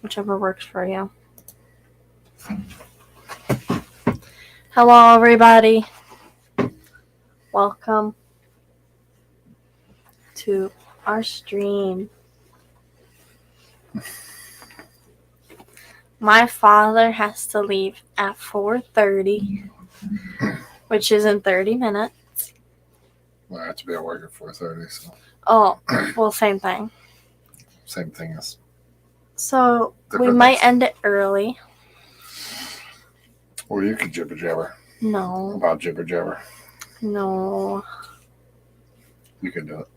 whichever works for you. Hello, everybody. Welcome to our stream. My father has to leave at 4:30, which is in 30 minutes. Well, I have to be at work at 4:30, so. Oh, well, same thing. Same thing as. So, we might end it early. Or you could jibber jabber. No. About jibber jabber. No. You can do it.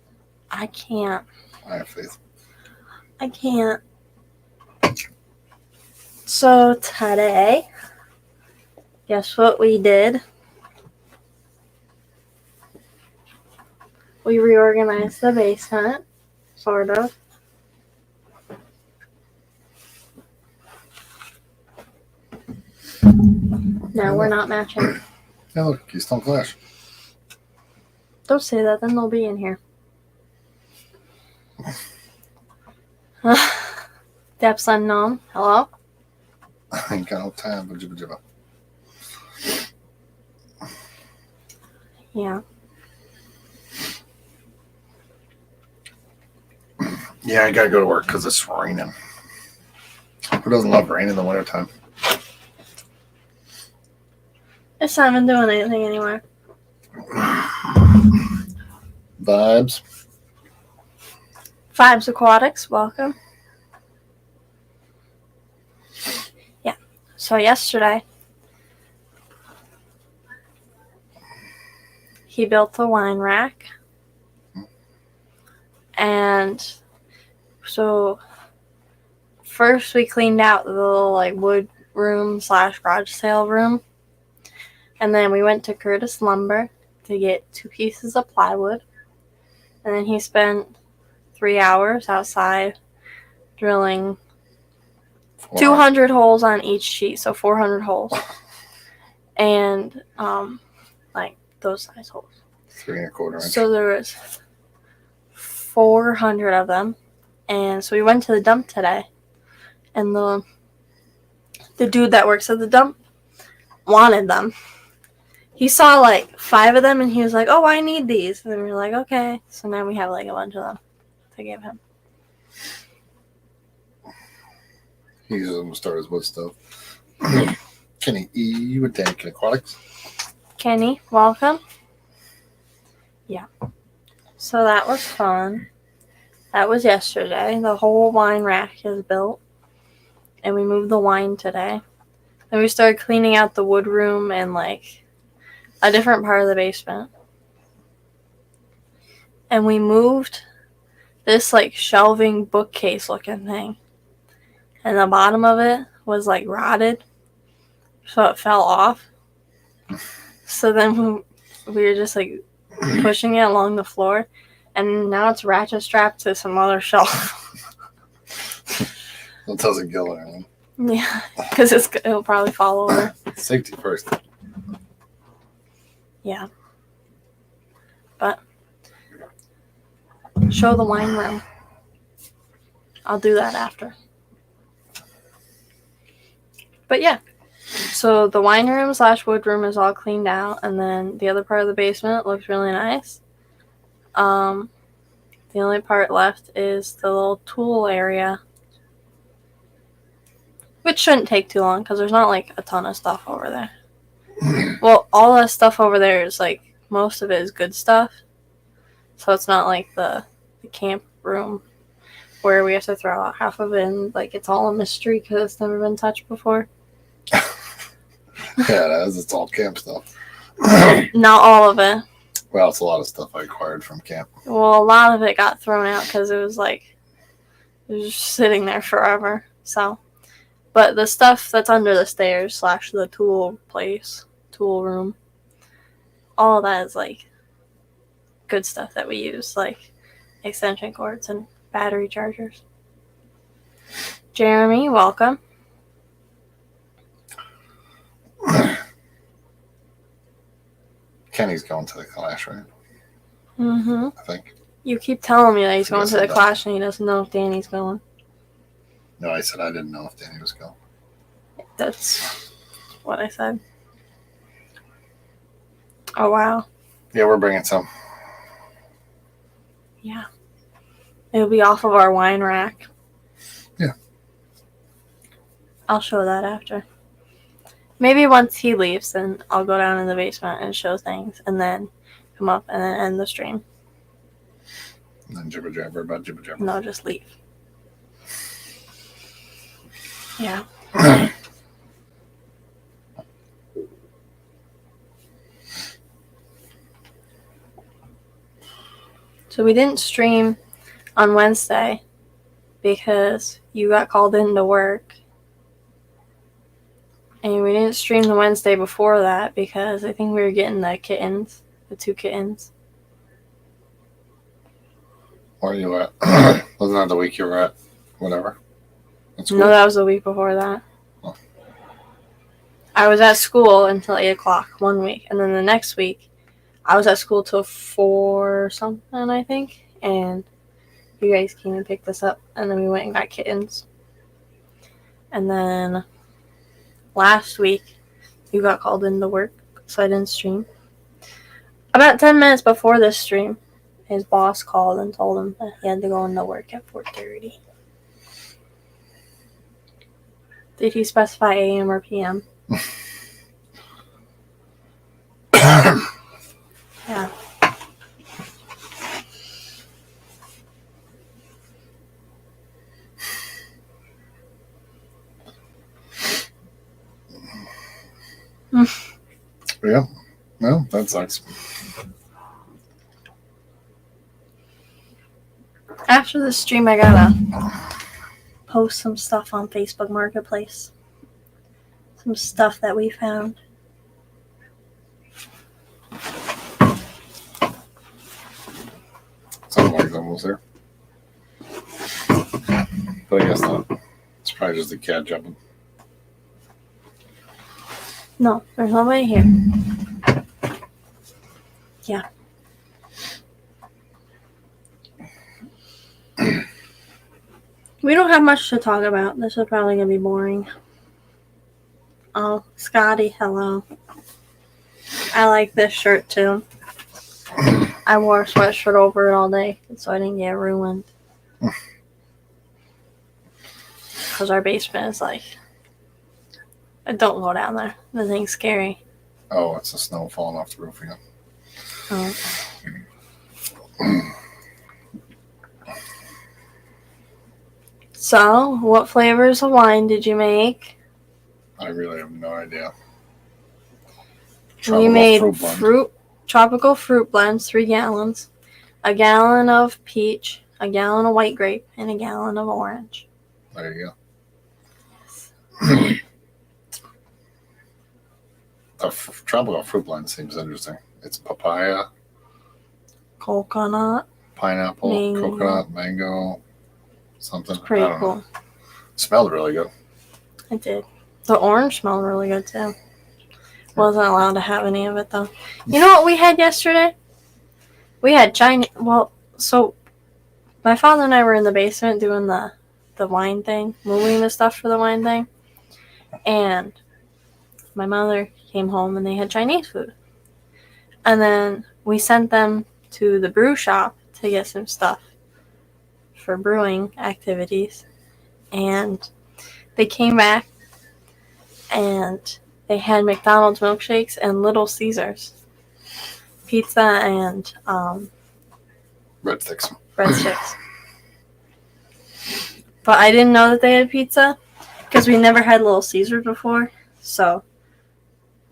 I can't. I have faith. I can't. So, today, guess what we did? We reorganized the basement, sort of. No, we're not matching. Yeah, look, Keystone Clash. Don't say that, then they'll be in here. Depths unknown. Hello? I ain't got no time for jibber jabber. Yeah. Yeah, I gotta go to work because it's raining. Who doesn't love rain in the wintertime? It's not even doing anything anyway. Vibes. Vibes Aquatics, welcome. Yeah. So yesterday, he built the wine rack. And so first we cleaned out the little wood room / garage sale room. And then we went to Curtis Lumber to get 2 pieces of plywood. And then he spent 3 hours outside drilling 200 holes on each sheet, so 400 holes. And those size holes. 3 1/4 inch. So there was 400 of them. And so we went to the dump today. And the dude that works at the dump wanted them. He saw 5 of them and he was like, oh, I need these. And then we were like, okay. So now we have a bunch of them to give him. He uses them to start his wood stuff. Kenny E with Daniken Aquatics. Kenny, welcome. Yeah. So that was fun. That was yesterday. The whole wine rack is built. And we moved the wine today. Then we started cleaning out the wood room and a different part of the basement. And we moved this shelving bookcase looking thing. And the bottom of it was rotted. So it fell off. So then we were just pushing it along the floor. And now it's ratchet strapped to some other shelf. It doesn't go or anything. Yeah, because it'll probably fall over. Safety first. Yeah. But show the wine room. I'll do that after. But yeah. So the wine room / wood room is all cleaned out. And then the other part of the basement looks really nice. The only part left is the little tool area. Which shouldn't take too long because there's not a ton of stuff over there. Well, all that stuff over there is most of it is good stuff. So it's not the camp room where we have to throw out half of it and it's all a mystery because it's never been touched before. Yeah, it is. It's all camp stuff. Not all of it. Well, it's a lot of stuff I acquired from camp. Well, a lot of it got thrown out because it was it was just sitting there forever. So, but the stuff that's under the stairs / the tool room, all that is good stuff that we use, extension cords and battery chargers. Jeremy, welcome. Kenny's going to the Clash, right? Mm-hmm. I think. You keep telling me that he's going to the Clash and he doesn't know if Danny's going. No, I said I didn't know if Danny was going. That's what I said. Oh, wow. Yeah, we're bringing some. Yeah. It'll be off of our wine rack. Yeah. I'll show that after. Maybe once he leaves, then I'll go down in the basement and show things, and then come up and then end the stream. And then jibber jabber about jibber jabber. No, just leave. Yeah. So we didn't stream on Wednesday because you got called into work. And we didn't stream the Wednesday before that because I think we were getting the kittens, the 2 kittens. Where are you at? Wasn't that the week you were at? Whatever. That's cool. No, that was the week before that. Oh. I was at school until 8 o'clock one week. And then the next week, I was at school till 4 something, I think. And you guys came and picked us up. And then we went and got kittens. And then last week, you got called into work, so I didn't stream. About 10 minutes before this stream, his boss called and told him that he had to go into work at 4:30. Did he specify AM or PM? Yeah. Yeah. No, that sucks. After the stream, I gotta post some stuff on Facebook Marketplace. Some stuff that we found. Sounds like it's almost there. But I guess not. It's probably just the cat jumping. No, there's nobody here. Yeah. We don't have much to talk about. This is probably going to be boring. Oh, Scotty, hello. I like this shirt too. I wore a sweatshirt over it all day so I didn't get ruined. Because our basement is like... Don't go down there. The thing's scary. Oh, it's the snow falling off the roof again. Oh. So, what flavors of wine did you make? I really have no idea. We made blend. tropical fruit blends, 3 gallons, a gallon of peach, a gallon of white grape, and a gallon of orange. There you go. The tropical fruit blend seems interesting. It's papaya, Coconut. pineapple, Mango. coconut, mango, something. It's pretty I don't cool. know. It smelled really good. It did. The orange smelled really good too. Wasn't allowed to have any of it though. You know what we had yesterday? We had Chinese. Well, so my father and I were in the basement doing the wine thing, moving the stuff for the wine thing, and my mother came home and they had Chinese food. And then we sent them to the brew shop to get some stuff for brewing activities. And they came back and they had McDonald's milkshakes and Little Caesars pizza and Breadsticks. But I didn't know that they had pizza because we never had Little Caesars before. So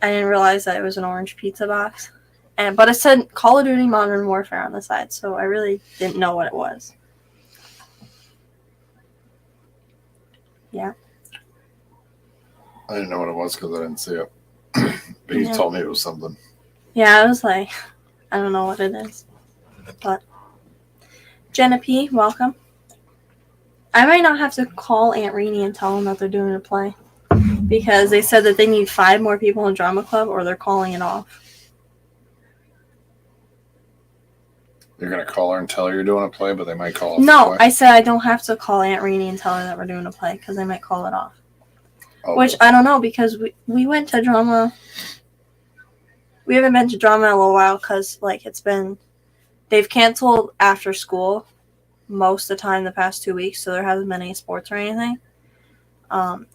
I didn't realize that it was an orange pizza box. But it said Call of Duty Modern Warfare on the side, so I really didn't know what it was. Yeah. I didn't know what it was because I didn't see it. But you told me it was something. Yeah, I was like, I don't know what it is. But Jenna P., welcome. I might not have to call Aunt Reenie and tell them that they're doing a play. Because they said that they need 5 more people in drama club or they're calling it off. You're gonna call her and tell her you're doing a play, but they might call it. No, I said I don't have to call Aunt Reenie and tell her that we're doing a play because they might call it off. Oh, Which I don't know because we went to drama. We haven't been to drama in a little while because they've canceled after school most of the time the past 2 weeks, so there hasn't been any sports or anything.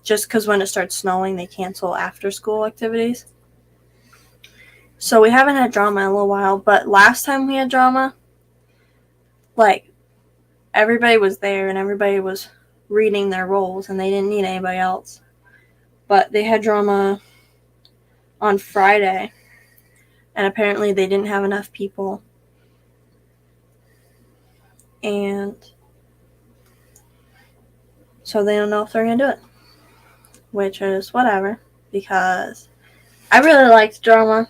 Just because when it starts snowing, they cancel after school activities. So we haven't had drama in a little while, but last time we had drama, everybody was there and everybody was reading their roles and they didn't need anybody else. But they had drama on Friday, and apparently they didn't have enough people. And so they don't know if they're going to do it. Which is whatever, because I really liked drama,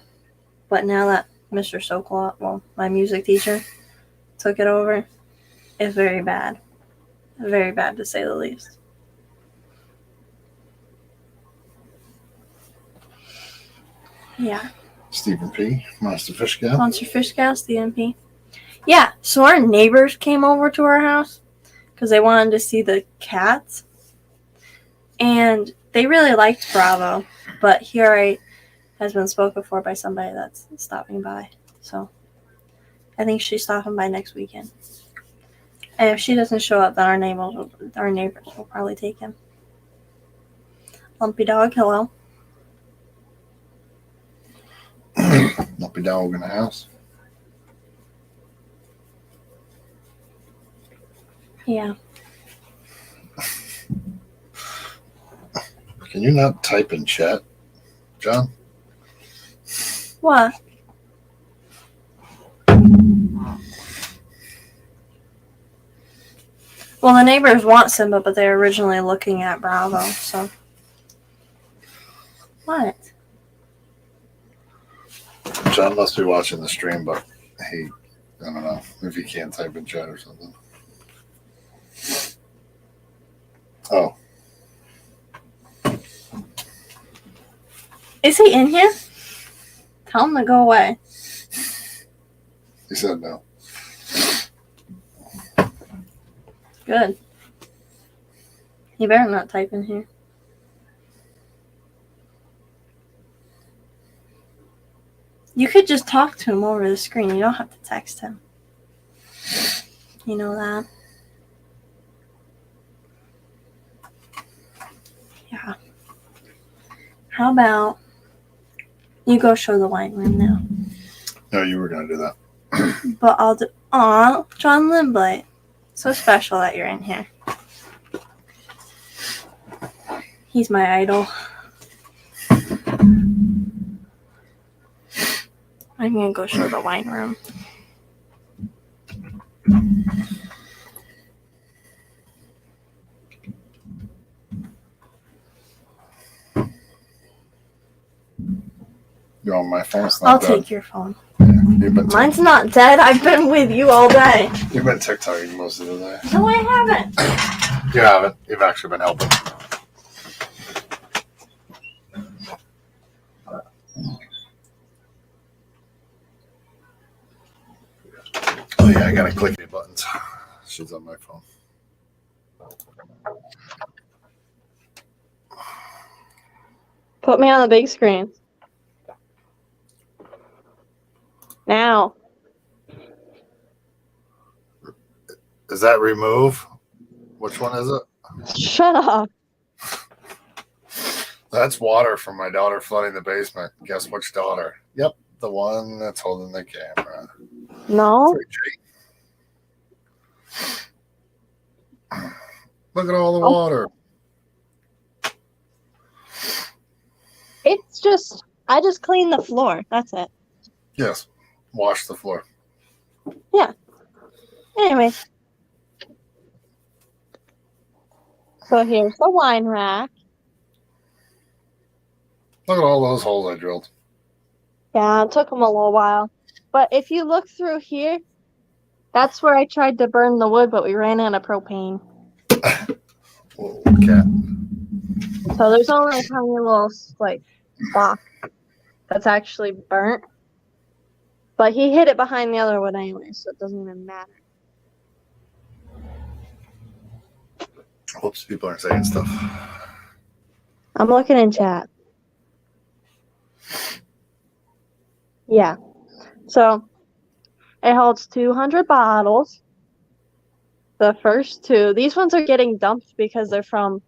but now that Mr. Sokol, my music teacher, took it over, it's very bad. Very bad to say the least. Yeah. Stephen P. Monster Fish Gal. Monster Fish Gal, Stephen P. Yeah, so our neighbors came over to our house because they wanted to see the cats. And they really liked Bravo, but Here has been spoken for by somebody that's stopping by. So I think she's stopping by next weekend. And if she doesn't show up, then our neighbors will probably take him. Lumpy Dog, hello. Lumpy Dog in the house. Yeah. Can you not type in chat, John? What? Well, the neighbors want Simba, but they're originally looking at Bravo, so. What? John must be watching the stream, but I don't know if he can't type in chat or something. Oh. Is he in here? Tell him to go away. He said no. Good. He better not type in here. You could just talk to him over the screen. You don't have to text him. You know that? Yeah. How about you go show the wine room now? No, you were going to do that. But I'll do. Aw, John Lindblad. So special that you're in here. He's my idol. I'm gonna go show the wine room. You're on my phone. It's not I'll dead. take your phone. Mine's not dead. I've been with you all day. You've been TikToking most of the day. No, I haven't. You haven't. You've actually been helping. Oh yeah, I gotta click the buttons. She's on my phone. Put me on the big screen. Now. Is that remove? Which one is it? Shut up. That's water from my daughter flooding the basement. Guess which daughter? Yep, the one that's holding the camera. No. Look at all the water. It's just, I just cleaned the floor. That's it. Yes, wash the floor. Yeah. Anyway. So here's the wine rack. Look at all those holes I drilled. Yeah, it took them a little while. But if you look through here, that's where I tried to burn the wood, but we ran out of propane. Whoa, cat. So there's only a tiny little, spot that's actually burnt. But he hid it behind the other one anyway, so it doesn't even matter. Whoops, people aren't saying stuff. I'm looking in chat. Yeah. So it holds 200 bottles. The first two. These ones are getting dumped because they're from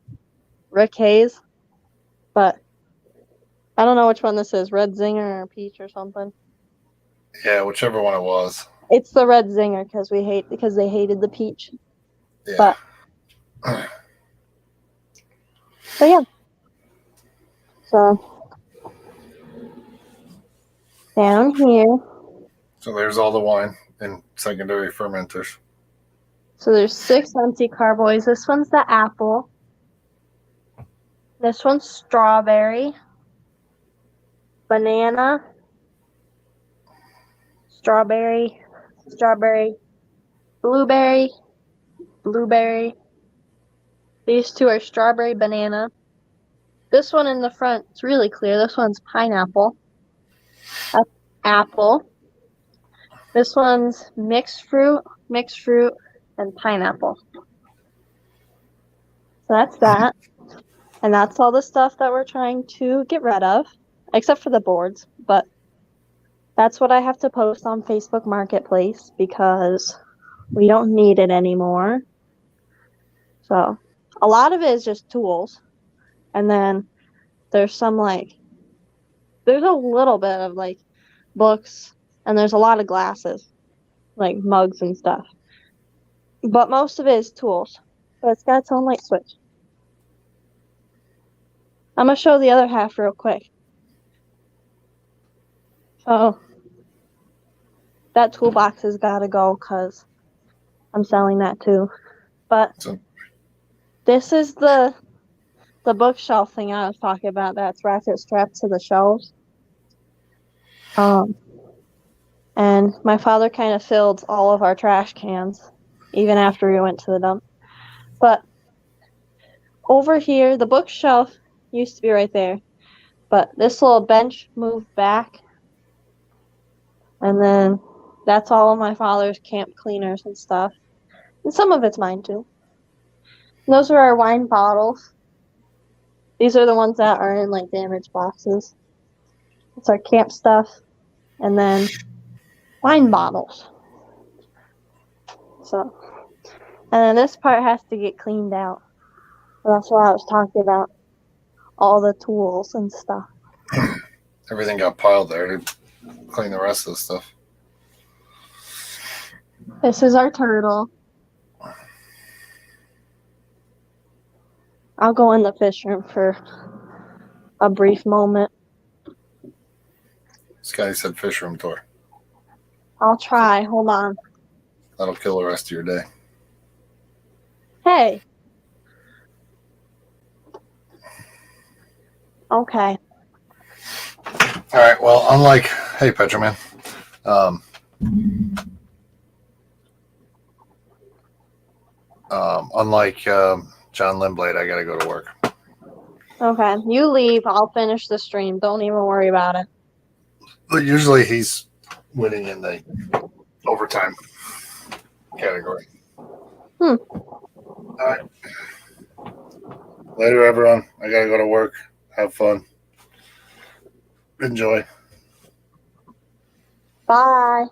Rick Hayes. But I don't know which one this is. Red Zinger or Peach or something. Yeah, whichever one it was. It's the Red Zinger because they hated the Peach. Yeah. But yeah. So down here. So there's all the wine and secondary fermenters. So there's 6 empty carboys. This one's the apple. This one's strawberry. Banana. Strawberry. Blueberry. These two are strawberry, banana. This one in the front is really clear. This one's pineapple. That's apple. This one's mixed fruit, and pineapple. So that's that. And that's all the stuff that we're trying to get rid of, except for the boards. But that's what I have to post on Facebook Marketplace because we don't need it anymore. So a lot of it is just tools. And then there's there's a little bit of books, and there's a lot of glasses, like mugs and stuff. But most of it is tools. But it's got its own light switch. I'm going to show the other half real quick. So that toolbox has got to go because I'm selling that too. But this is the bookshelf thing I was talking about that's ratchet strapped to the shelves. And my father kind of filled all of our trash cans, even after we went to the dump. But over here, the bookshelf used to be right there. But this little bench moved back. And then that's all of my father's camp cleaners and stuff. And some of it's mine too. And those are our wine bottles. These are the ones that are in damaged boxes. It's our camp stuff. And then wine bottles. So, and then this part has to get cleaned out. That's what I was talking about. All the tools and stuff. Everything got piled there to clean the rest of the stuff. This is our turtle. I'll go in the fish room for a brief moment. Scotty said fish room tour. I'll try. Hold on. That'll kill the rest of your day. Hey. Okay. All right. Well, hey, Petroman. Unlike John Lindblade, I got to go to work. Okay. You leave. I'll finish the stream. Don't even worry about it. But usually he's winning in the overtime category. All right. Later, everyone. I got to go to work. Have fun. Enjoy. Bye.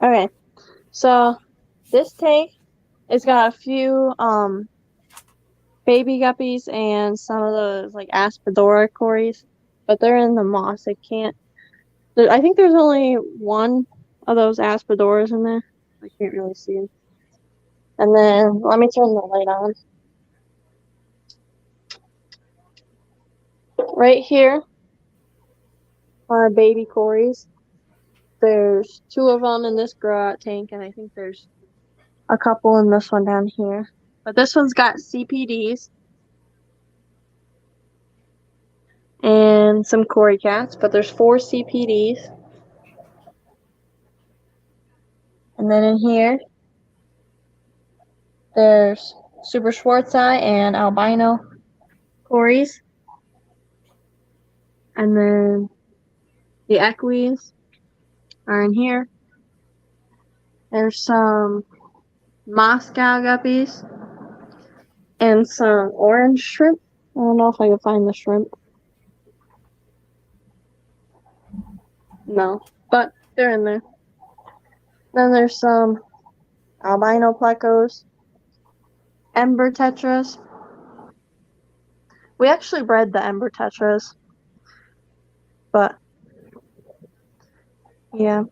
Okay. So this tank has got a few baby guppies and some of those Aspidora cories, but they're in the moss. I think there's only one of those Aspidoras in there. I can't really see them. And then let me turn the light on. Right here are baby cories. There's 2 of them in this grow out tank, and I think there's a couple in this one down here. But this one's got CPDs and some cory cats, but there's 4 CPDs. And then in here, there's Super Schwarzei and albino cories. And then The equies are in here. There's some Moscow guppies and some orange shrimp. I don't know if I can find the shrimp. No, but they're in there. Then there's some albino plecos, ember tetras. We actually bred the ember tetras, but yeah.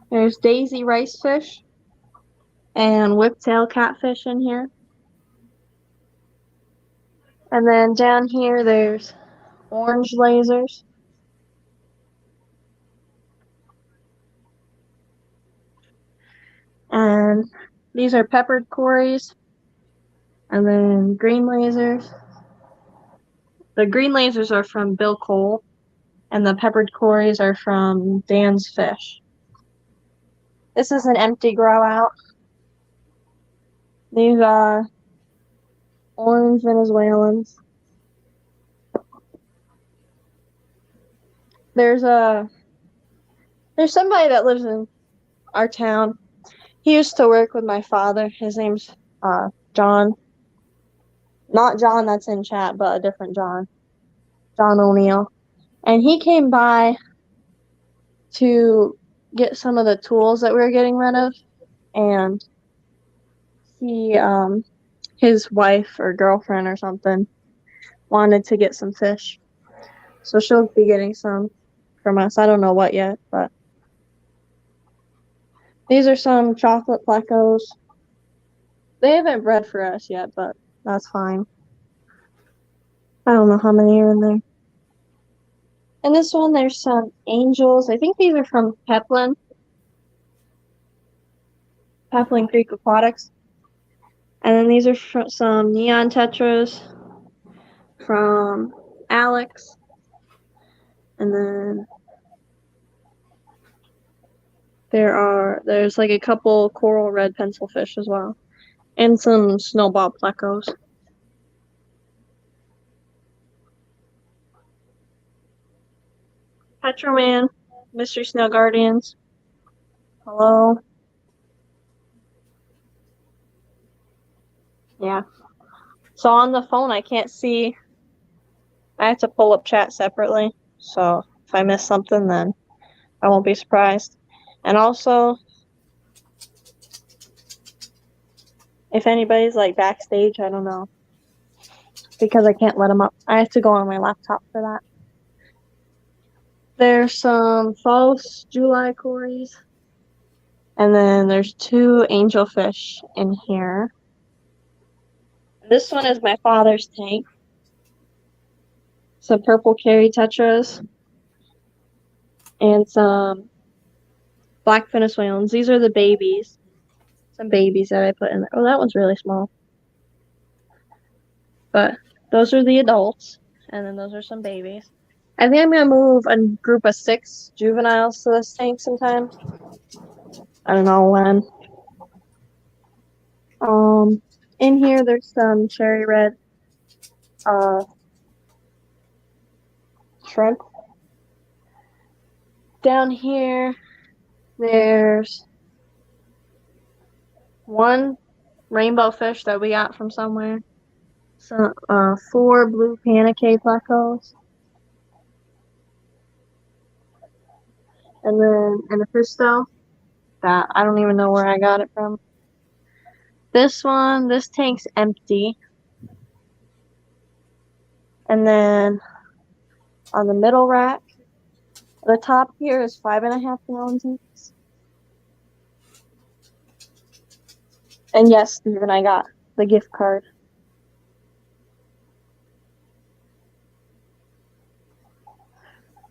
There's daisy rice fish and whiptail catfish in here. And then down here there's orange lasers. And these are peppered cories. And then green lasers. The green lasers are from Bill Cole. And the peppered cories are from Dan's Fish. This is an empty grow out. These are orange Venezuelans. There's somebody that lives in our town. He used to work with my father. His name's John. Not John that's in chat, but a different John. John O'Neill. And he came by to get some of the tools that we were getting rid of. And he, his wife or girlfriend or something wanted to get some fish. So she'll be getting some from us. I don't know what yet, but these are some chocolate plecos. They haven't bred for us yet, but that's fine. I don't know how many are in there. And this one, there's some angels. I think these are from Peplin Creek Aquatics. And then these are some neon tetras from Alex. And then there's like a couple coral red pencil fish as well. And some snowball plecos. Petroman, Mystery Snow Guardians. Hello. Yeah. So on the phone, I can't see. I have to pull up chat separately. So if I miss something, then I won't be surprised. And also, if anybody's like backstage, I don't know. Because I can't let them up. I have to go on my laptop for that. There's some false July cories. And then there's 2 angelfish in here. This one is my father's tank. Some purple carry tetras. And some black Venezuelans. These are the babies. Some babies that I put in there. Oh, that one's really small. But those are the adults. And then those are some babies. I think I'm going to move a group of 6 juveniles to this tank sometime. I don't know when. In here there's some cherry red shrimp. Down here there's 1 rainbow fish that we got from somewhere. Some 4 blue panique plecos. And then an Episto that I don't even know where I got it from. This tank's empty. And then on the middle rack, the top here is 5.5 gallon tanks. And yes, Steven, I got the gift card.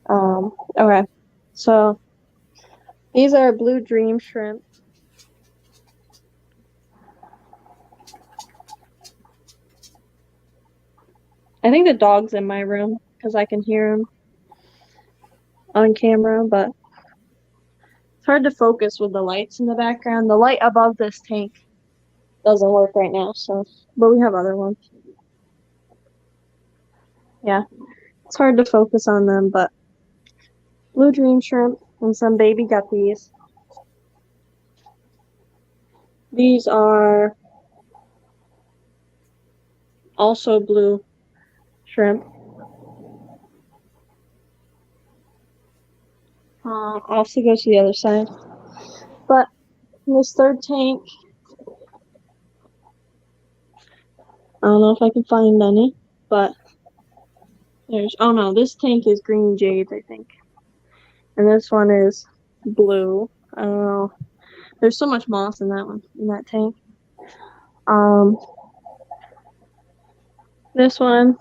Okay. So these are blue dream shrimp. I think the dog's in my room because I can hear him on camera, but It's hard to focus with the lights in the background. The light above this tank doesn't work right now, but we have other ones. Yeah, it's hard to focus on them, but blue dream shrimp and some baby guppies. These are also blue shrimp. Also goes to the other side. But in this third tank, I don't know if I can find any, but oh no, this tank is green jades, I think. And this one is blue. I don't know. There's so much moss in that tank. This one's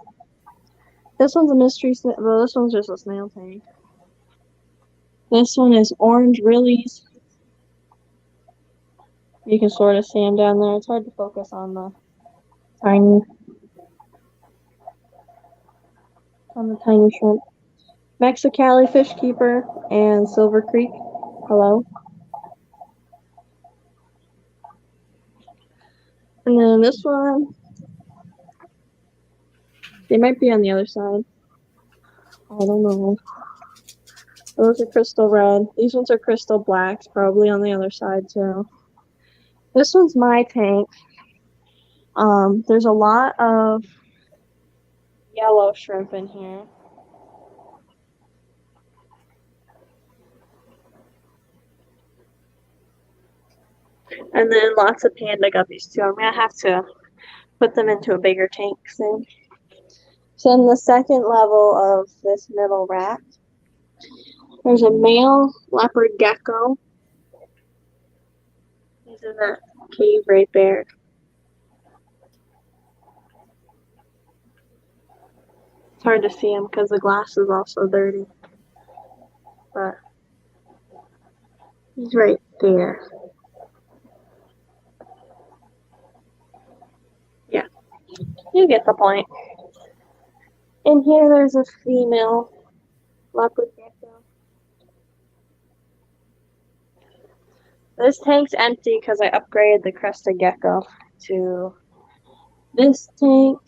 a mystery, well, this one's just a snail tank. This one is orange willies. You can sort of see them down there. It's hard to focus on the tiny shrimp. Mexicali Fish Keeper and Silver Creek. Hello. And then this one, they might be on the other side. I don't know. Those are crystal red. These ones are crystal blacks, probably on the other side too. This one's my tank. There's a lot of yellow shrimp in here. And then lots of panda guppies too. I'm gonna have to put them into a bigger tank soon. So in the second level of this middle rack, there's a male leopard gecko. He's in that cave right there. It's hard to see him because the glass is also dirty. But he's right there. Yeah, you get the point. In here, there's a female leopard gecko. This tank's empty because I upgraded the crested gecko to this tank.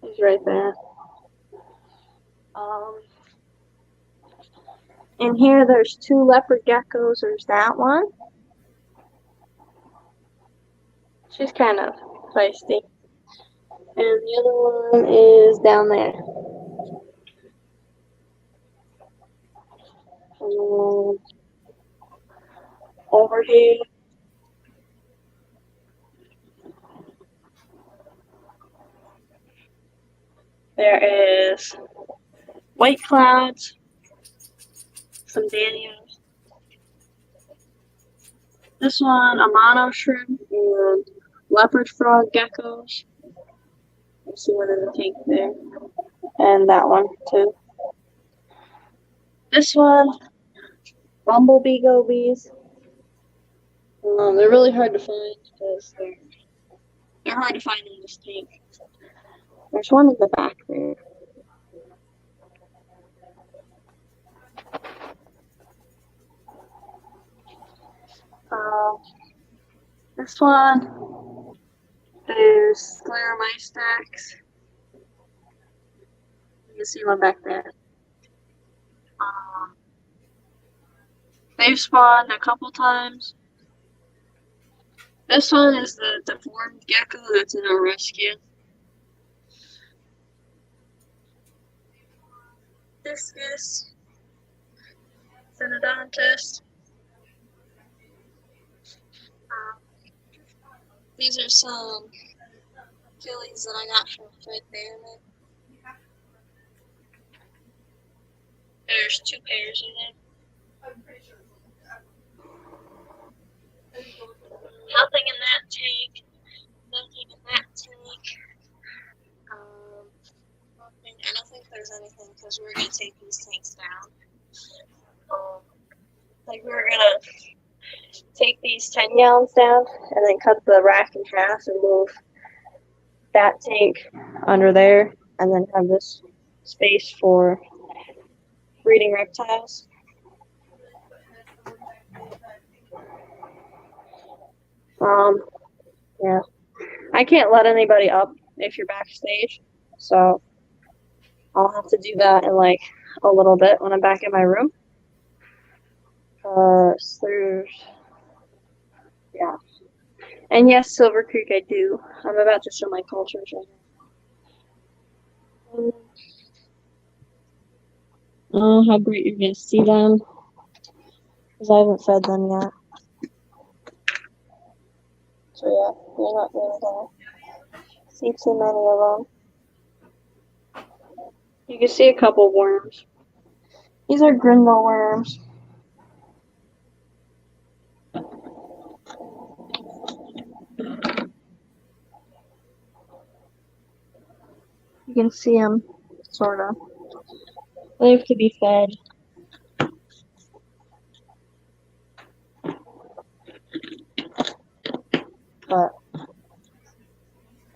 He's right there. In here, there's two leopard geckos. There's that one. She's kind of feisty. And the other one is down there. And over here, there is white clouds, some danios. This one, a mono shrimp, and leopard frog geckos. You see one in the tank there. And that one, too. This one, bumblebee gobies. They're really hard to find because they're hard to find in this tank. There's one in the back there. This one, there's scleromystax. You can see one back there. They've spawned a couple times. This one is the deformed gecko that's in our rescue. Discus, Synodontis. These are some fillies that I got from Fred Behrman. There's two pairs in there. Nothing in that tank. Nothing in that tank. I don't think there's anything because we're going to take these tanks down. We're going to take these 10 gallons down and then cut the rack in half and move that tank under there and then have this space for breeding reptiles. Yeah. I can't let anybody up if you're backstage, so I'll have to do that in like a little bit when I'm back in my room. Yeah. And yes, Silver Creek, I do. I'm about to show my cultures right now. How great you're going to see them, because I haven't fed them yet. So yeah, you're not really going to see too many of them. You can see a couple worms. These are Grindel worms. You can see them, sort of. They have to be fed. But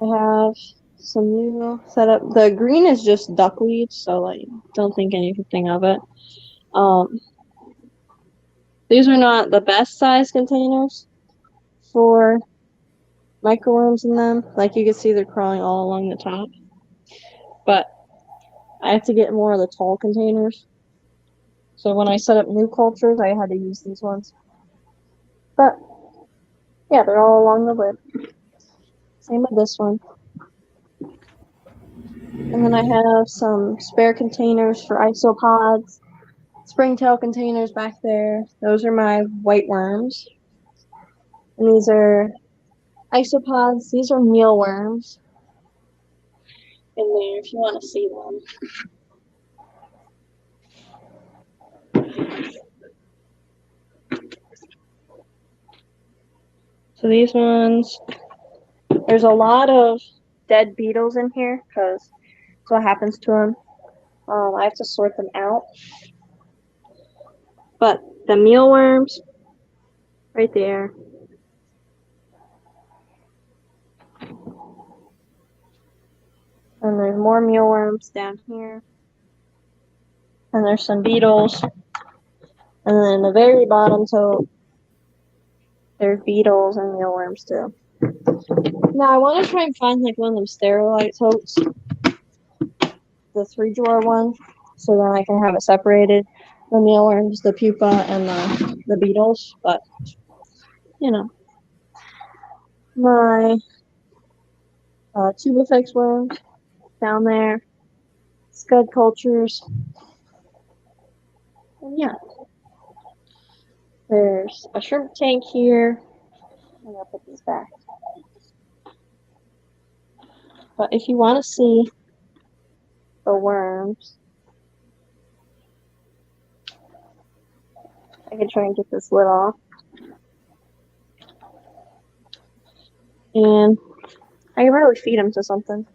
I have some new setup. The green is just duckweed, so like don't think anything of it. These are not the best size containers for microworms in them. Like you can see, they're crawling all along the top. But I have to get more of the tall containers. So when I set up new cultures, I had to use these ones. But yeah, they're all along the lid. Same with this one. And then I have some spare containers for isopods. Springtail containers back there. Those are my white worms. And these are isopods. These are mealworms in there if you want to see them. So these ones, there's a lot of dead beetles in here because that's what happens to them. I have to sort them out. But the mealworms, right there. And there's more mealworms down here. And there's some beetles. And then the very bottom tote, there's beetles and mealworms too. Now I want to try and find like one of them sterilite totes, the 3-drawer one, so then I can have it separated. The mealworms, the pupa, and the beetles. But you know, my tubifex worms down there, scud cultures, and yeah, there's a shrimp tank here. I'm gonna put these back. But if you want to see the worms, I can try and get this lid off. And I can probably feed them to something.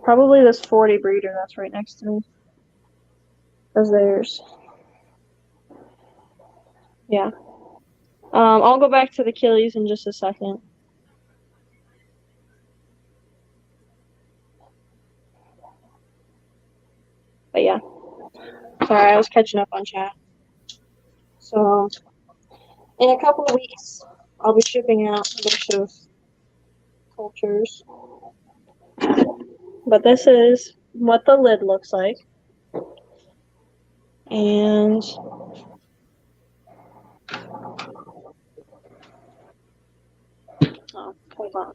Probably this 40 breeder that's right next to me. Because there's... Yeah. I'll go back to the Achilles in just a second. But yeah. Sorry, I was catching up on chat. So, in a couple of weeks, I'll be shipping out a bunch of cultures. But this is what the lid looks like. And oh, hold on.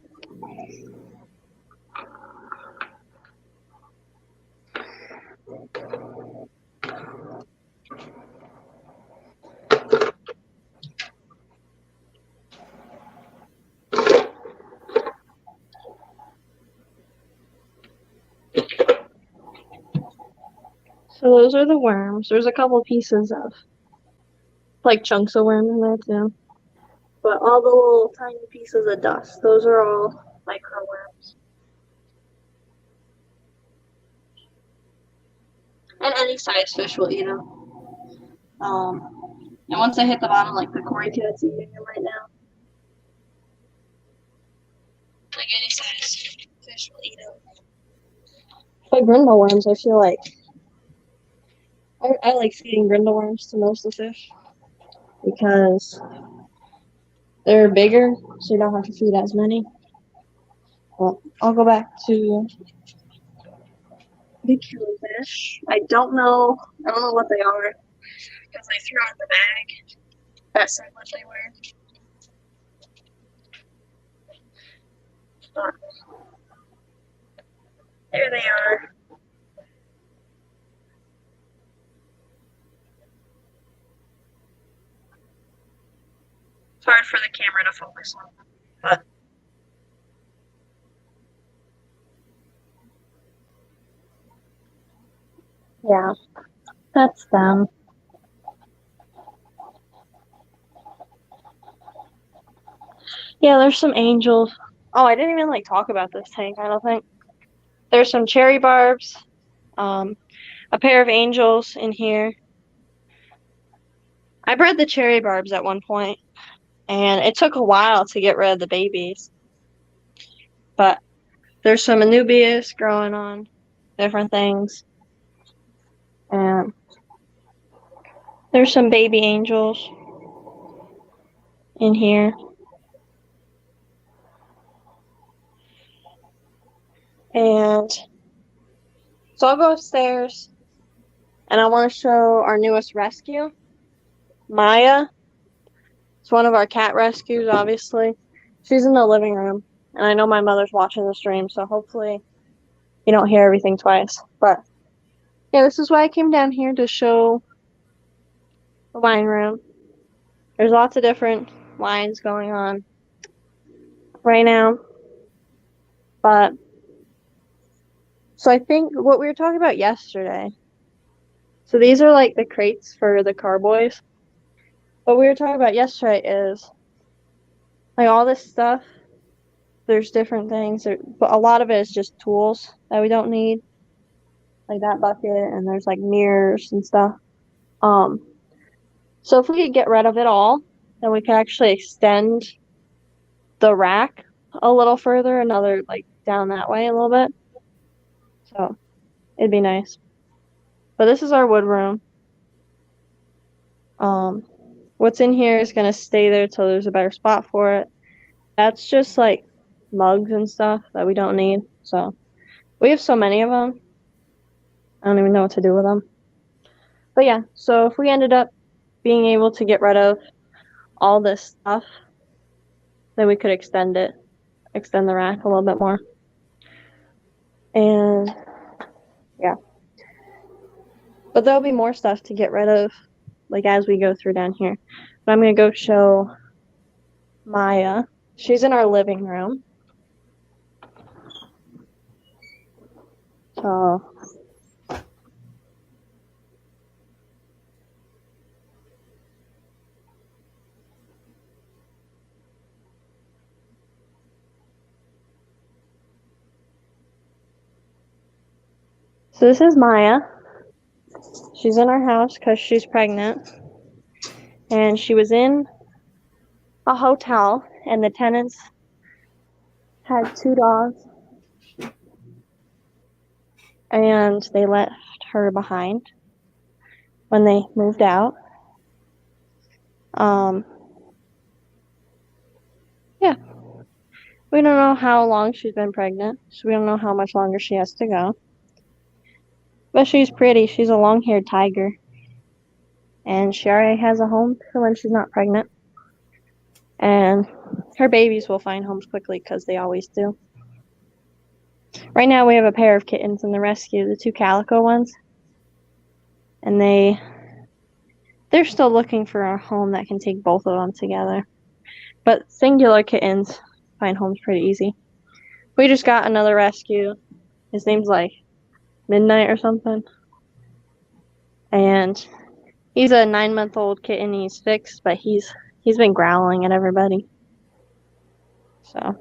So those are the worms. There's a couple pieces of like chunks of worm in there too. But all the little tiny pieces of dust, those are all micro worms. And any size fish will eat them. And once I hit the bottom, like the Cory cat's eating them right now. Like any size fish will eat them. But Grindel worms, I feel like I like feeding Grindel worms to most of the fish because they're bigger, so you don't have to feed as many. Well, I'll go back to the killifish. I don't know what they are because I threw out the bag that said what they were. But there they are. It's hard for the camera to focus on them, but yeah, that's them. Yeah, there's some angels. Oh, I didn't even talk about this tank, I don't think. There's some cherry barbs, a pair of angels in here. I bred the cherry barbs at one point, and it took a while to get rid of the babies. But there's some Anubias growing on different things. And there's some baby angels in here. And so I'll go upstairs and I want to show our newest rescue, Maya. It's one of our cat rescues, obviously. She's in the living room. And I know my mother's watching the stream, so hopefully you don't hear everything twice. But yeah, this is why I came down here to show the wine room. There's lots of different wines going on right now. But so I think what we were talking about yesterday. So these are the crates for the carboys. What we were talking about yesterday is all this stuff. There's different things, but a lot of it is just tools that we don't need, like that bucket, and there's mirrors and stuff. So if we could get rid of it all, then we could actually extend the rack a little further, another down that way a little bit. So it'd be nice. But this is our wood room. What's in here is gonna stay there till there's a better spot for it. That's just mugs and stuff that we don't need. So we have so many of them. I don't even know what to do with them. But yeah, so if we ended up being able to get rid of all this stuff, then we could extend the rack a little bit more. And yeah. But there'll be more stuff to get rid of as we go through down here. But I'm gonna go show Maya. She's in our living room. So this is Maya. She's in our house because she's pregnant. And she was in a hotel, and the tenants had 2 dogs. And they left her behind when they moved out. Yeah. We don't know how long she's been pregnant, so we don't know how much longer she has to go. But she's pretty. She's a long-haired tiger. And she already has a home for when she's not pregnant. And her babies will find homes quickly because they always do. Right now we have a pair of kittens in the rescue, the 2 calico ones. And they're still looking for a home that can take both of them together. But singular kittens find homes pretty easy. We just got another rescue. His name's Midnight or something. And he's a 9-month-old kitten. He's fixed, but he's been growling at everybody. So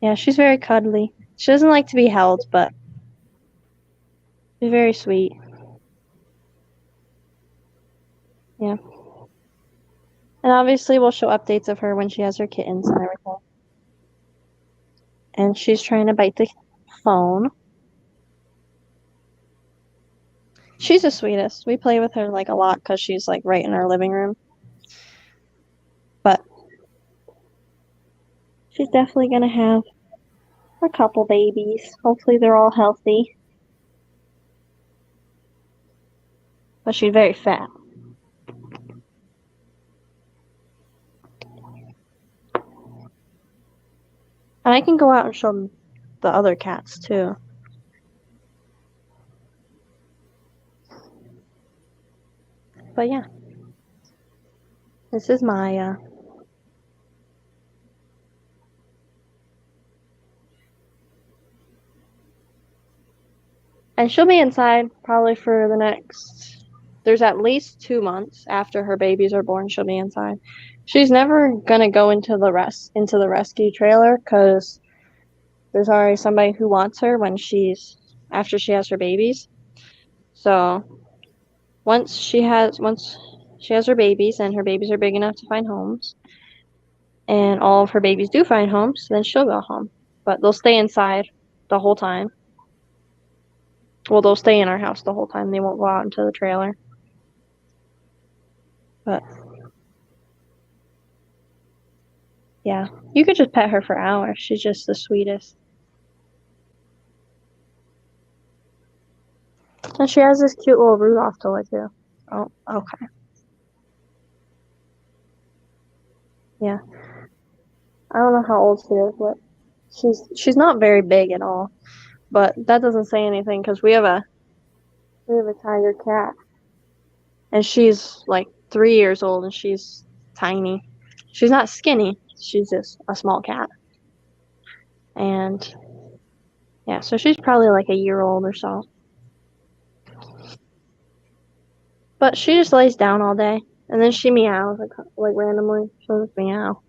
yeah, she's very cuddly. She doesn't like to be held, but she's very sweet. Yeah. And obviously we'll show updates of her when she has her kittens and everything. And she's trying to bite the phone. She's the sweetest. We play with her like a lot because she's like right in our living room. But she's definitely gonna have a couple babies. Hopefully they're all healthy. But she's very fat. And I can go out and show them the other cats too. But yeah. This is Maya. And she'll be inside probably for the next, there's at least 2 months after her babies are born, she'll be inside. She's never gonna go into the rescue trailer because there's already somebody who wants her after she has her babies. So once she has her babies and her babies are big enough to find homes, and all of her babies do find homes, then she'll go home. But they'll stay inside the whole time. Well, they'll stay in our house the whole time. They won't go out into the trailer. But yeah, you could just pet her for hours. She's just the sweetest. And she has this cute little Rudolph toy too. Oh, okay. Yeah. I don't know how old she is, but she's not very big at all. But that doesn't say anything because we have a tiger cat, and she's like 3 years old, and she's tiny. She's not skinny. She's just a small cat. And yeah, so she's probably like a year old or so. But she just lays down all day, and then she meows like randomly. She'll just meow.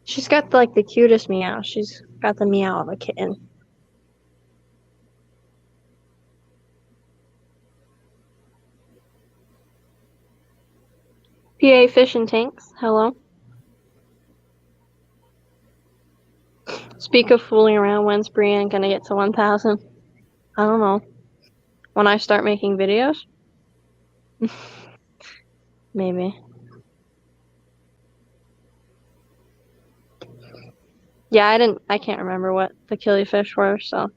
She's got like the cutest meow. She's got the meow of a kitten. PA Fish and Tanks, hello. Speak of fooling around, when's Brienne gonna get to 1,000? I don't know. When I start making videos? Maybe. Yeah, I can't remember what the killifish were, so.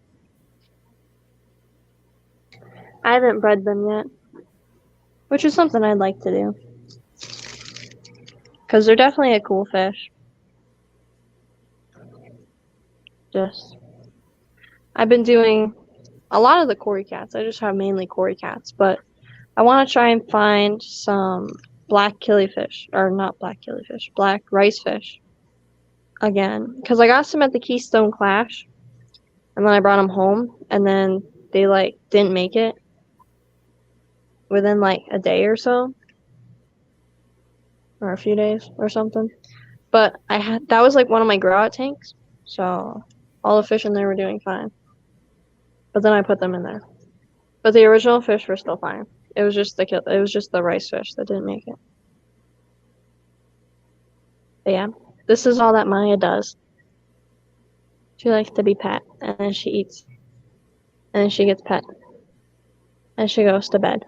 I haven't bred them yet. Which is something I'd like to do. Because they're definitely a cool fish. I've been doing a lot of the Cory cats. I just have mainly Cory cats, but I want to try and find some black killifish, or not black killifish, black rice fish again. Because I got some at the Keystone Clash, and then I brought them home, and then they like didn't make it within like a day or so, or a few days or something. But that was like one of my grow out tanks, so all the fish in there were doing fine. But then I put them in there. But the original fish were still fine. It was just the rice fish that didn't make it. But yeah, this is all that Maya does. She likes to be pet, and then she eats, and then she gets pet, and she goes to bed.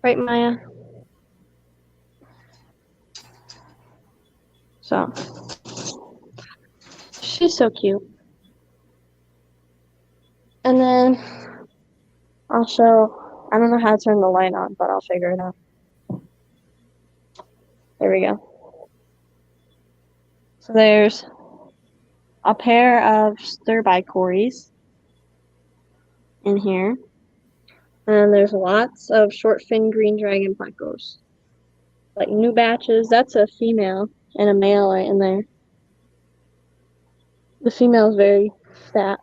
Right, Maya? So, she's so cute. And then I don't know how to turn the light on, but I'll figure it out. There we go. So there's a pair of stir-by Corys in here. And there's lots of short fin green dragon plecos. Like new batches. That's a female and a male right in there. The female is very fat.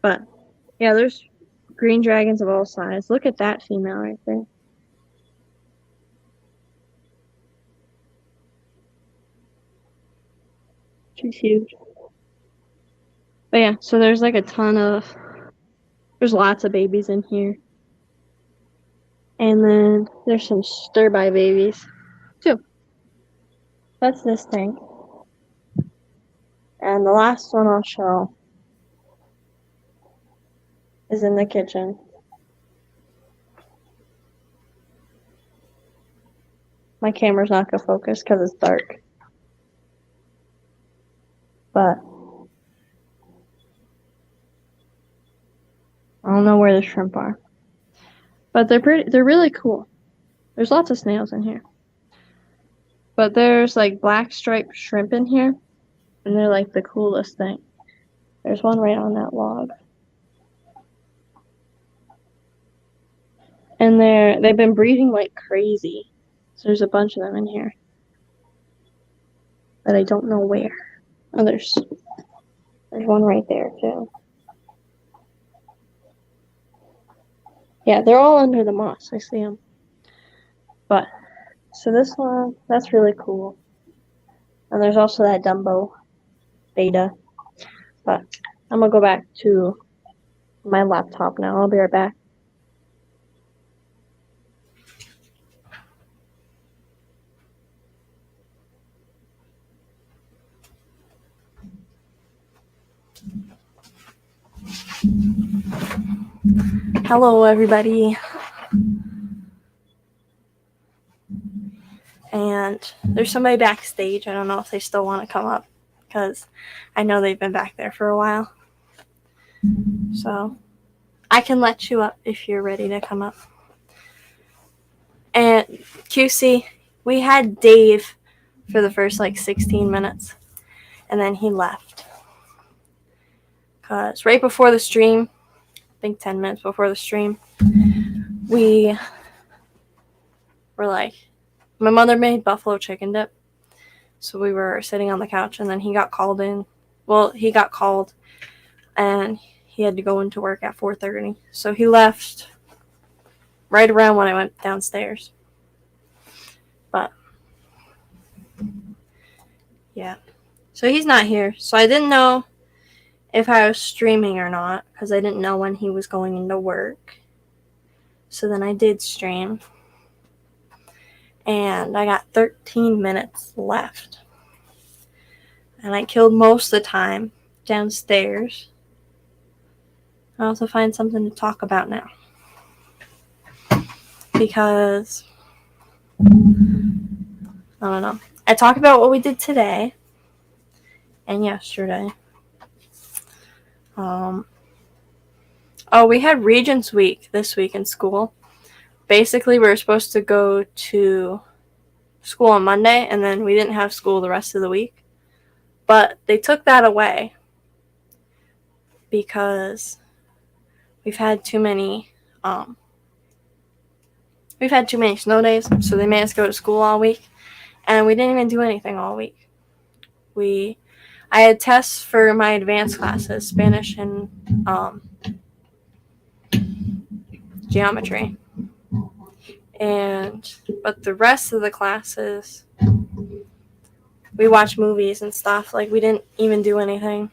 But yeah, there's green dragons of all sizes. Look at that female right there. She's huge. But yeah, so there's like there's lots of babies in here. And then there's some stir-by babies too. That's this tank. And the last one I'll show is in the kitchen. My camera's not gonna focus because it's dark. But I don't know where the shrimp are. But they're really cool. There's lots of snails in here. But there's like black striped shrimp in here. And they're like the coolest thing. There's one right on that log. And they've been breeding like crazy. So there's a bunch of them in here. But I don't know where. Oh, there's one right there too. Yeah, they're all under the moss. I see them. But so this one, that's really cool. And there's also that Dumbo beta. But I'm gonna go back to my laptop now. I'll be right back. Hello, everybody. And there's somebody backstage. I don't know if they still want to come up because I know they've been back there for a while. So I can let you up if you're ready to come up. And QC, we had Dave for the first like 16 minutes. And then he left. Because right before the stream, I think 10 minutes before the stream, we were like, my mother made buffalo chicken dip. So we were sitting on the couch and then he got called in. Well, he got called and he had to go into work at 4:30. So he left right around when I went downstairs. But yeah. So he's not here. So I didn't know if I was streaming or not because I didn't know when he was going into work. So then I did stream. And I got 13 minutes left. And I killed most of the time downstairs. I also find something to talk about now. Because, I don't know. I talked about what we did today and yesterday. We had Regents Week this week in school. Basically, we were supposed to go to school on Monday, and then we didn't have school the rest of the week. But they took that away because we've had too many snow days, so they made us go to school all week, and we didn't even do anything all week. I had tests for my advanced classes, Spanish and geometry. But the rest of the classes, we watched movies and stuff. Like, we didn't even do anything.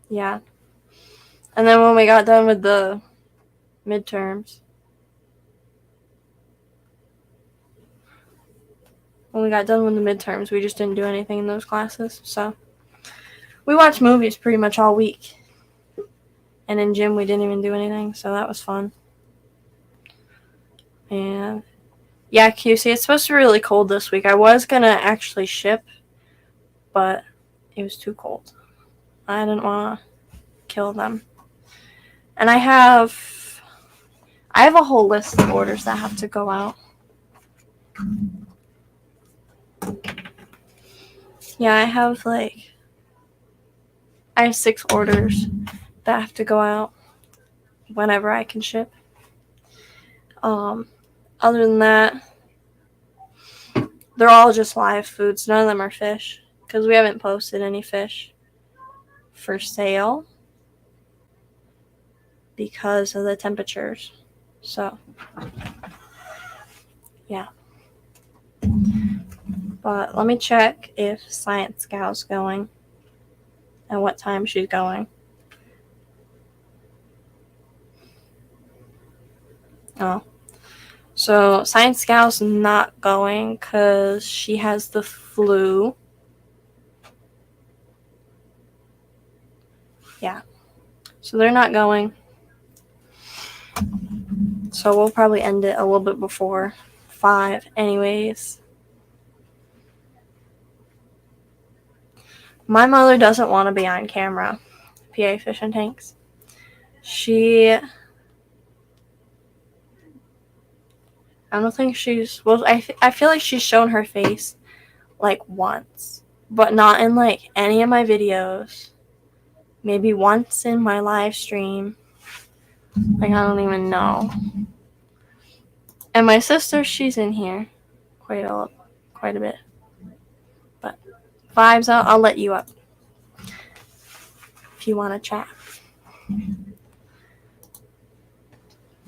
Yeah. And then when we got done with the midterms, we just didn't do anything in those classes. So we watched movies pretty much all week. And in gym, we didn't even do anything. So that was fun. And yeah, QC, it's supposed to be really cold this week. I was going to actually ship, but it was too cold. I didn't want to kill them. And I have a whole list of orders that have to go out. Yeah, I have 6 orders that have to go out whenever I can ship. Other than that, they're all just live foods. None of them are fish because we haven't posted any fish for sale because of the temperatures. So, yeah. But let me check if Science Gal's going and what time she's going. Oh. So Science Gal's not going because she has the flu. Yeah. So they're not going. So we'll probably end it a little bit before 5 anyways. My mother doesn't want to be on camera, PA Fish and Tanks. I don't think she's, well, I feel like she's shown her face like once, but not in like any of my videos. Maybe once in my live stream. Like, I don't even know. And my sister, she's in here quite a bit. But Vibes, I'll let you up if you want to chat.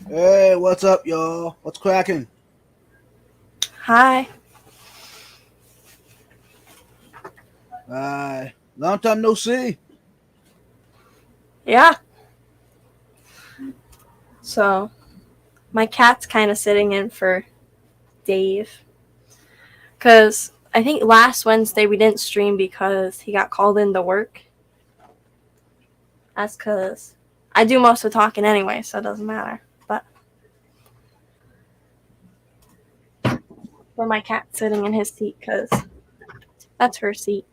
Hey, what's up, y'all? What's cracking? Hi. Long time no see. Yeah. So, my cat's kind of sitting in for Dave. Because I think last Wednesday we didn't stream because he got called into work. That's because I do most of the talking anyway, so it doesn't matter. But for my cat sitting in his seat, because that's her seat.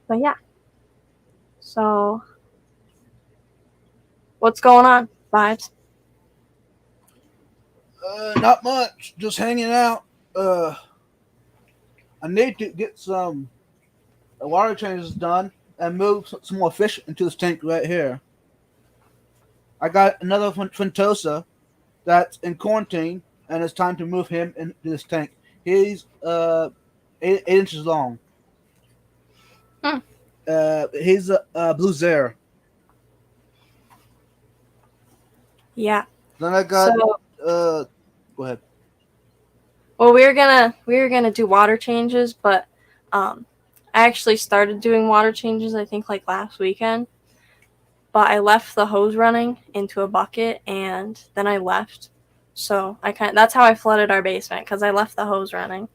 But yeah. So, what's going on, Vibes? Not much. Just hanging out. I need to get some water changes done and move some more fish into this tank right here. I got another Fintosa that's in quarantine, and it's time to move him into this tank. He's 8 inches long. He's a blue Zare. Yeah. Then I got So, go ahead. well, we were gonna do water changes, but I actually started doing water changes I think like last weekend. But I left the hose running into a bucket and then I left. So that's how I flooded our basement, because I left the hose running.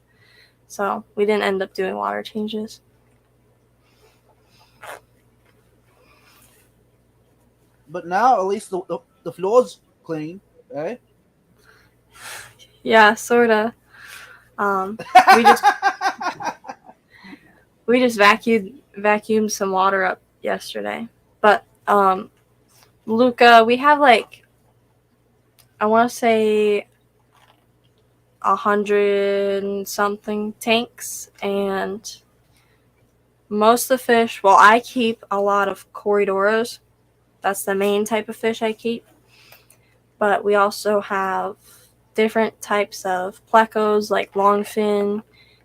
So we didn't end up doing water changes. But now at least the floor's clean, right? Yeah, sorta. We just we just vacuumed some water up yesterday. But Luca, we have like, I want to say 100 something tanks, and most of the fish, well, I keep a lot of Corydoras. That's the main type of fish I keep. But we also have different types of plecos like longfin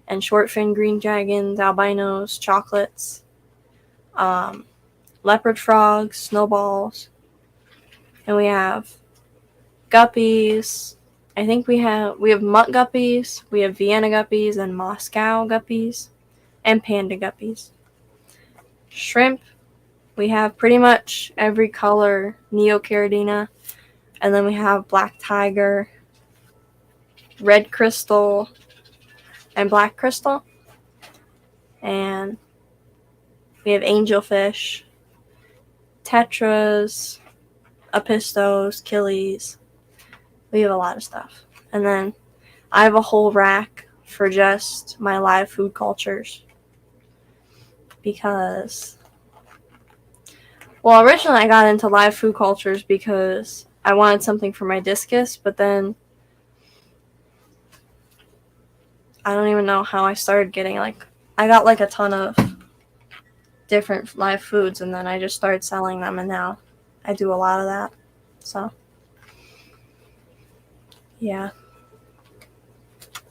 and shortfin green dragons, albinos, chocolates, leopard frogs, snowballs, and we have guppies. I think we have mutt guppies, we have Vienna guppies and Moscow guppies, and panda guppies. Shrimp, we have pretty much every color Neocaridina, and then we have black tiger, red crystal, and black crystal, and we have angelfish, tetras, apistos, killies. We have a lot of stuff. And then I have a whole rack for just my live food cultures. Because, well, originally I got into live food cultures because I wanted something for my discus, but then I don't even know how I started getting, like, I got like a ton of different live foods, and then I just started selling them, and now I do a lot of that. So, yeah.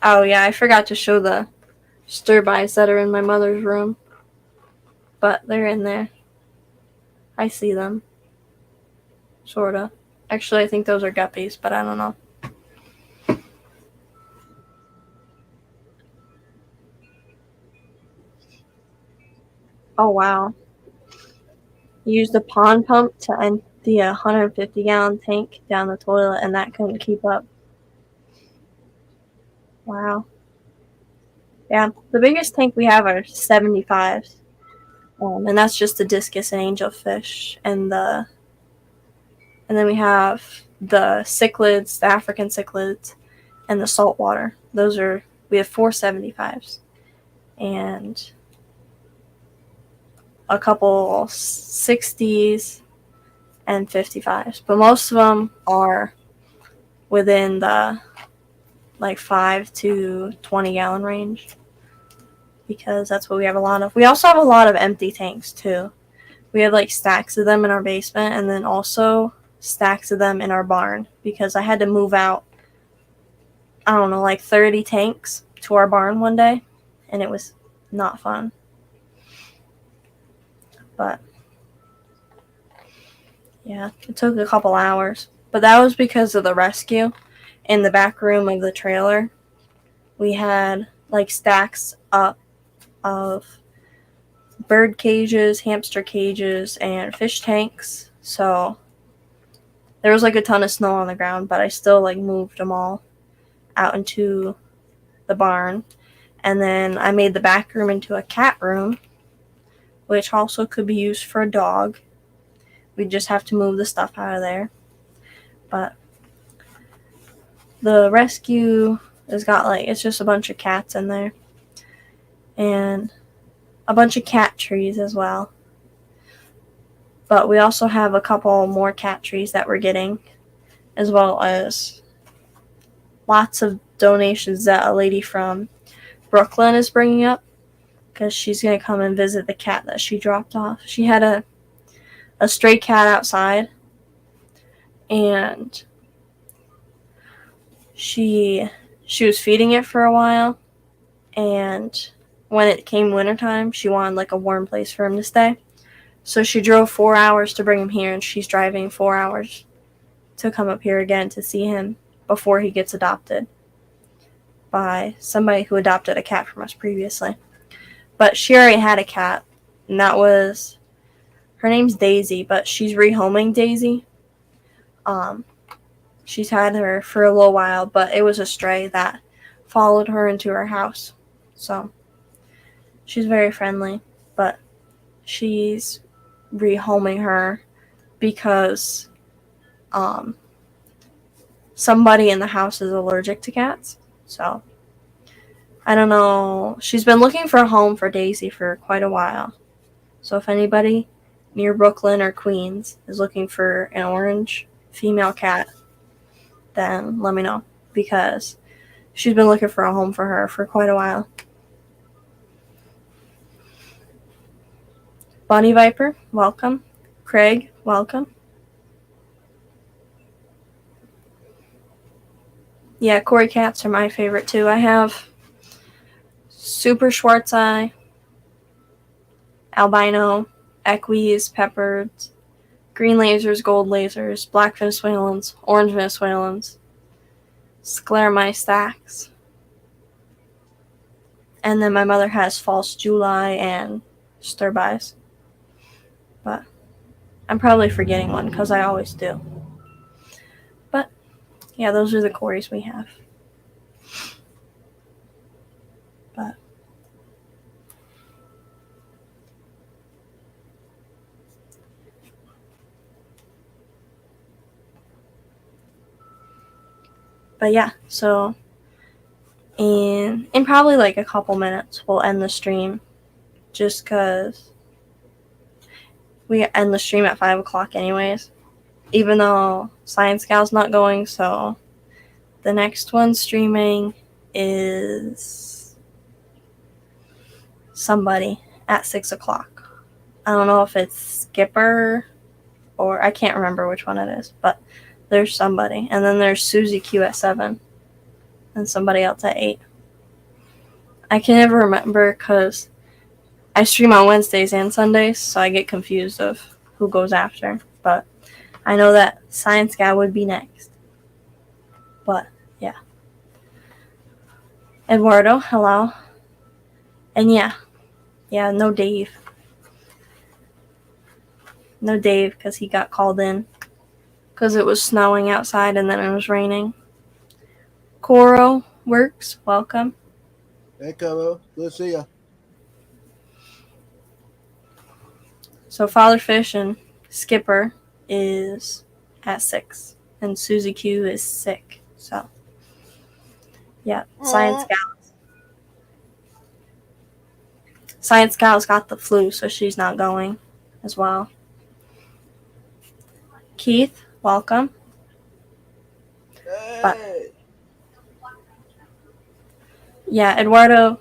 Oh, yeah, I forgot to show the stir-bys that are in my mother's room. But they're in there. I see them. Sorta. Actually, I think those are guppies, but I don't know. Oh, wow. You use the pond pump to the 150-gallon tank down the toilet, and that couldn't keep up. Wow. Yeah, the biggest tank we have are 75s, and that's just the discus and angelfish, and then we have the cichlids, the African cichlids, and the saltwater. We have 4 75s, and a couple 60s and 55s, but most of them are within the like 5 to 20 gallon range, because that's what we have a lot of. We also have a lot of empty tanks too. We have like stacks of them in our basement, and then also stacks of them in our barn, because I had to move out, I don't know, like 30 tanks to our barn one day, and it was not fun. But yeah, it took a couple hours. But that was because of the rescue. In the back room of the trailer, we had like stacks up of bird cages, hamster cages, and fish tanks. So there was like a ton of snow on the ground, but I still like moved them all out into the barn. And then I made the back room into a cat room, which also could be used for a dog. We just have to move the stuff out of there. But the rescue has got like, it's just a bunch of cats in there. And a bunch of cat trees as well. But we also have a couple more cat trees that we're getting, as well as lots of donations that a lady from Brooklyn is bringing up, because she's going to come and visit the cat that she dropped off. She had a stray cat outside, and she was feeding it for a while, and when it came wintertime, she wanted like a warm place for him to stay. So she drove 4 hours to bring him here, and she's driving 4 hours to come up here again to see him before he gets adopted by somebody who adopted a cat from us previously. But she already had a cat, and her name's Daisy, but she's rehoming Daisy. She's had her for a little while, but it was a stray that followed her into her house. So she's very friendly, but she's rehoming her because somebody in the house is allergic to cats. So I don't know. She's been looking for a home for Daisy for quite a while. So if anybody near Brooklyn or Queens is looking for an orange female cat, then let me know, because she's been looking for a home for her for quite a while. Bonnie Viper, welcome. Craig, welcome. Yeah, Cory cats are my favorite too. I have Super Schwartz Eye, Albino, Equis, Peppards, Green Lasers, Gold Lasers, Black Venezuelans, Orange Venezuelans, Scleromyces stacks. And then my mother has False July and Sturbis. But I'm probably forgetting one because I always do. But yeah, those are the Corys we have. But yeah, so in probably like a couple minutes we'll end the stream, just because we end the stream at 5 o'clock anyways, even though Science Gal's not going. So the next one streaming is somebody at 6 o'clock. I don't know if it's Skipper or I can't remember which one it is, but there's somebody. And then there's Susie Q at 7 and somebody else at 8. I can never remember because I stream on Wednesdays and Sundays, so I get confused of who goes after. But I know that Science Gal would be next. But yeah. Eduardo, hello. And yeah, no Dave. No Dave because he got called in because it was snowing outside and then it was raining. Coro works. Welcome. Hey, Coro. Good to see you. So Father Fish and Skipper is at 6, and Susie Q is sick. So yeah, Science Aw. Gal. Science Gal's got the flu, so she's not going as well. Keith, welcome. Hey. Yeah, Eduardo,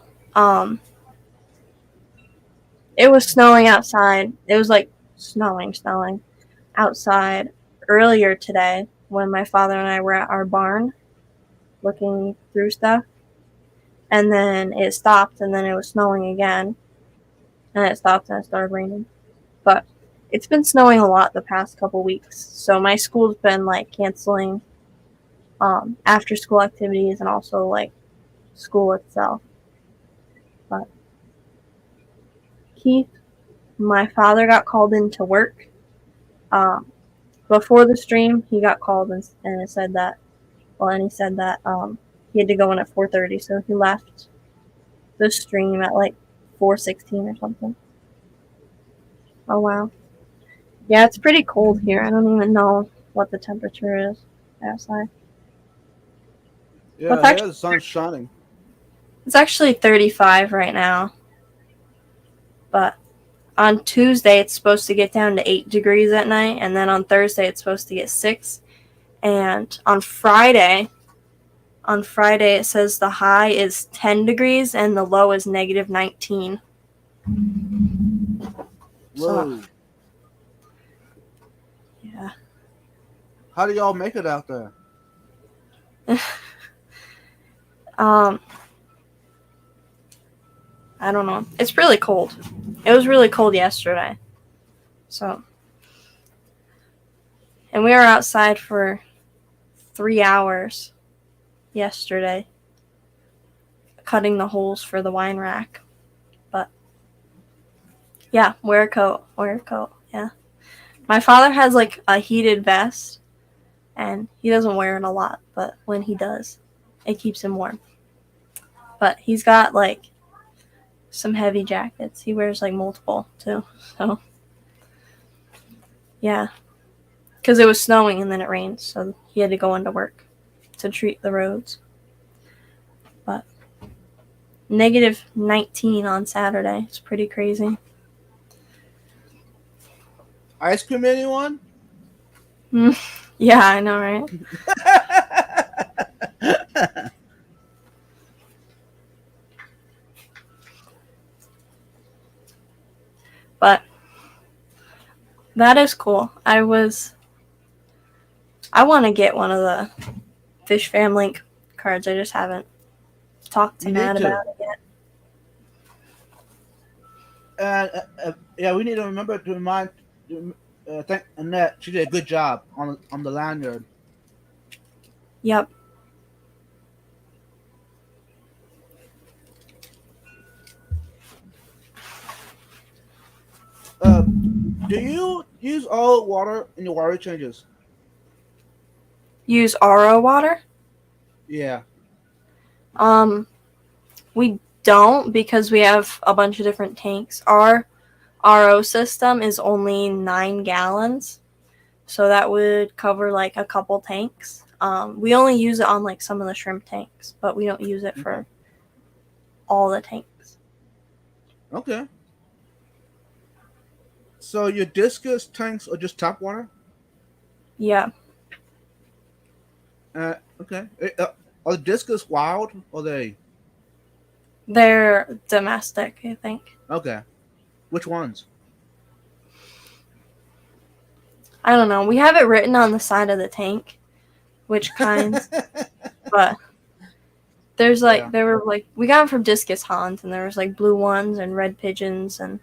it was snowing outside. It was like snowing outside earlier today when my father and I were at our barn looking through stuff. And then it stopped, and then it was snowing again. And it stopped, and it started raining. But it's been snowing a lot the past couple weeks. So my school's been, like, canceling after-school activities and also, like, school itself. But Keith, my father got called into work. Before the stream, he got called and it said that, and he said that he had to go in at 4:30, so he left the stream at like 4:16 or something. Oh wow. Yeah, it's pretty cold here. I don't even know what the temperature is outside. Yeah, Well, the sun's shining. It's actually 35 right now. But on Tuesday, it's supposed to get down to 8 degrees at night, and then on Thursday, it's supposed to get 6. And on Friday, it says the high is 10 degrees and the low is negative 19. Whoa. Yeah. How do y'all make it out there? I don't know. It's really cold. It was really cold yesterday. So. And we were outside for 3 hours yesterday cutting the holes for the wine rack. But yeah, wear a coat. Yeah. My father has like a heated vest and he doesn't wear it a lot, but when he does, it keeps him warm. But he's got like some heavy jackets. He wears like multiple too. So yeah. Because it was snowing and then it rained, so he had to go into work to treat the roads. But negative 19 on Saturday. It's pretty crazy. Ice cream, anyone? Yeah, I know, right? But that is cool. I want to get one of the Fish Fam Link cards. I just haven't talked to Matt about it yet. And yeah, we need to remember to remind, thank Annette. She did a good job on the lanyard. Yep. Do you use all water in your water changes? Use RO water? Yeah. We don't because we have a bunch of different tanks. Our RO system is only 9 gallons, so that would cover like a couple tanks. We only use it on like some of the shrimp tanks, but we don't use it for all the tanks. Okay. So your discus tanks are just tap water? Yeah. Okay. Are the discus wild or they? They're domestic, I think. Okay. Which ones? I don't know. We have it written on the side of the tank, which kinds, but there's like, there were like, we got them from Discus Hans, and there was like blue ones and red pigeons, and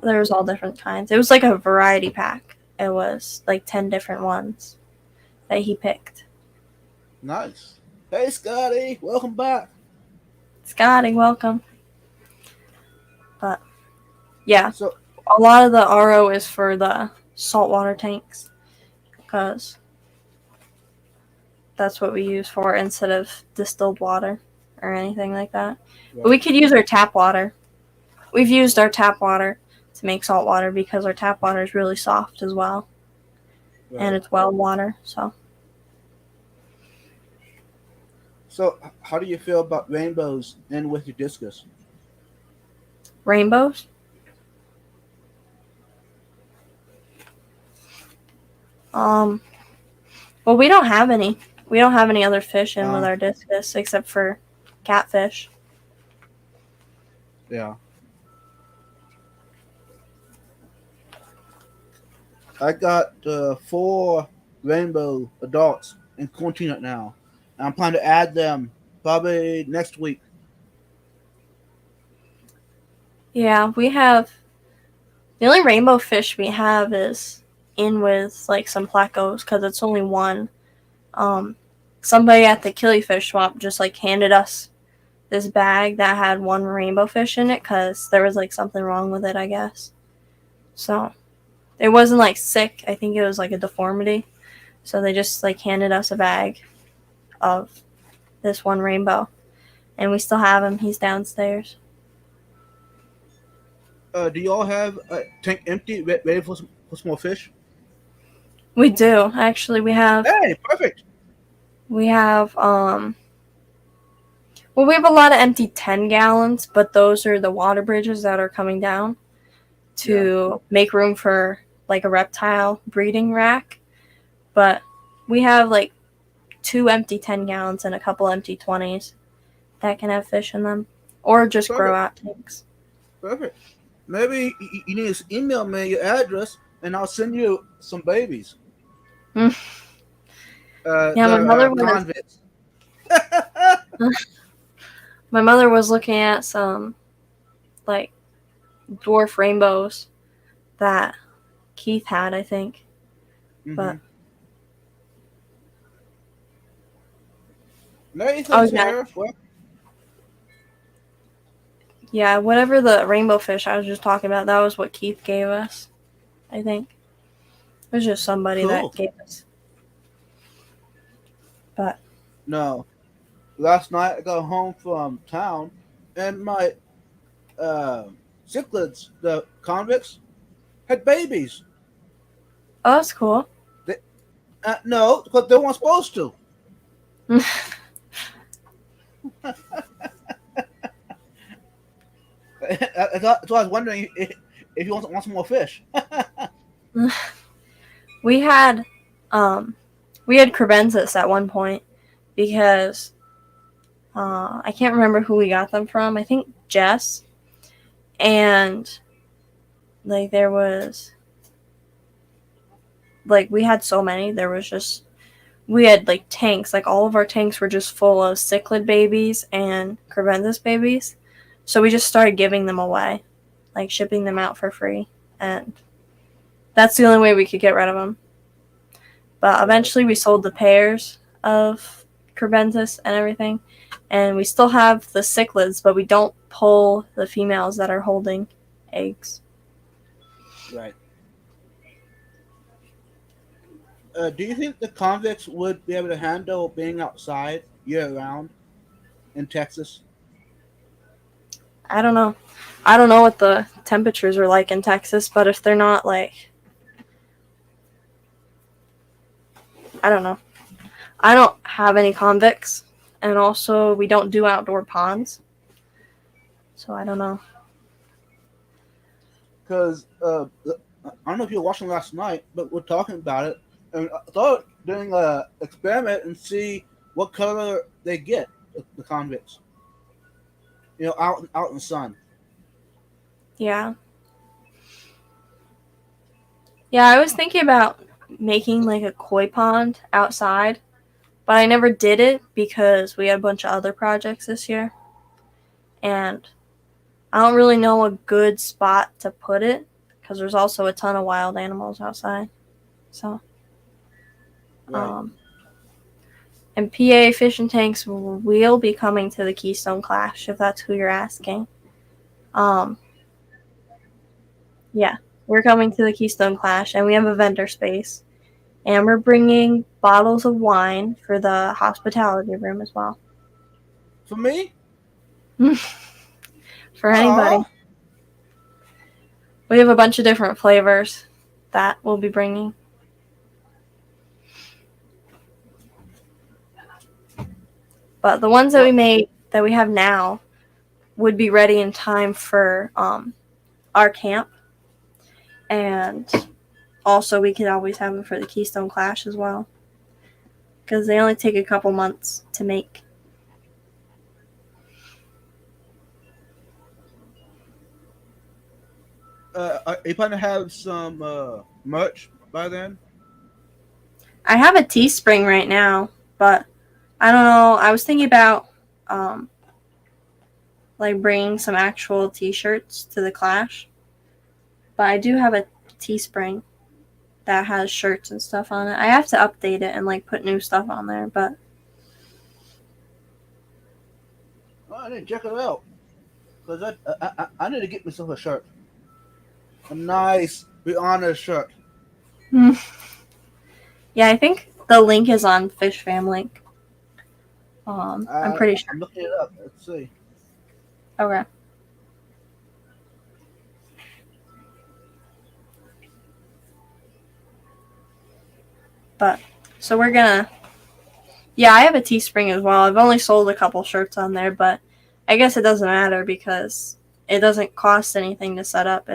there was all different kinds. It was like a variety pack. It was like 10 different ones that he picked. Nice. Hey, Scotty. Welcome back. Scotty, welcome. But, yeah. So, a lot of the RO is for the saltwater tanks because that's what we use for instead of distilled water or anything like that. But we could use our tap water. We've used our tap water to make salt water because our tap water is really soft as well. And it's well water, so. So, how do you feel about rainbows in with your discus? Rainbows? Well, we don't have any. We don't have any other fish in with our discus except for catfish. Yeah. I got 4 rainbow adults in quarantine right now. And I'm planning to add them probably next week. Yeah, we have. The only rainbow fish we have is in with like some plecos because it's only one. Somebody at the killifish swap just like handed us this bag that had one rainbow fish in it because there was like something wrong with it, I guess. So it wasn't like sick. I think it was like a deformity. So they just like handed us a bag of this one rainbow, and we still have him. He's downstairs. Do you all have a tank empty, ready for some more fish? We do actually. We have. Hey, perfect. We have well, we have a lot of empty 10 gallons, but those are the water bridges that are coming down to make room for like a reptile breeding rack. But we have like 2 empty 10 gallons and a couple empty 20s that can have fish in them, or just grow out tanks. Perfect. Maybe you need to email me your address, and I'll send you some babies. Yeah, my mother was. My mother was looking at some like dwarf rainbows that Keith had, I think. Mm-hmm. But yeah, whatever the rainbow fish I was just talking about, that was what Keith gave us, I think. It was just somebody that gave us. But no. Last night I got home from town and my cichlids, the convicts, had babies. Oh, that's cool. No, but they weren't supposed to. That's why I was wondering if you want some more fish. We had crebensis at one point because I can't remember who we got them from. I think Jess. And like there was like we had so many. We had like tanks. Like all of our tanks were just full of cichlid babies and crebensis babies. So we just started giving them away, like shipping them out for free. And that's the only way we could get rid of them. But eventually we sold the pairs of crebensis and everything. And we still have the cichlids, but we don't pull the females that are holding eggs. Right. Do you think the convicts would be able to handle being outside year-round in Texas? I don't know. I don't know what the temperatures are like in Texas, but if they're not like... I don't know. I don't have any convicts, and also we don't do outdoor ponds. So I don't know. Because I don't know if you were watching last night, but we're talking about it. And I thought doing an experiment and see what color they get, the convicts. You know, out in the sun. Yeah. Yeah, I was thinking about making like a koi pond outside, but I never did it because we had a bunch of other projects this year. And I don't really know a good spot to put it because there's also a ton of wild animals outside. So, Right. And PA fishing tanks will be coming to the Keystone Clash if that's who you're asking. Yeah, we're coming to the Keystone Clash, and we have a vendor space. And we're bringing bottles of wine for the hospitality room as well. For me? For anybody. Aw. We have a bunch of different flavors that we'll be bringing. But the ones that we made, that we have now, would be ready in time for our camp. And also we could always have them for the Keystone Clash as well. Because they only take a couple months to make. Are you planning to have some merch by then? I have a Teespring right now, but I don't know. I was thinking about like bringing some actual T-shirts to the Clash, but I do have a Teespring that has shirts and stuff on it. I have to update it and like put new stuff on there, but Oh, I need to check it out. Because I need to get myself a shirt. A nice, Be Honest shirt. yeah, I think the link is on Fish Fam link. I'm pretty sure. I'm looking it up. Let's see. Okay. But so we're gonna. Yeah, I have a Teespring as well. I've only sold a couple shirts on there, but I guess it doesn't matter because it doesn't cost anything to set up.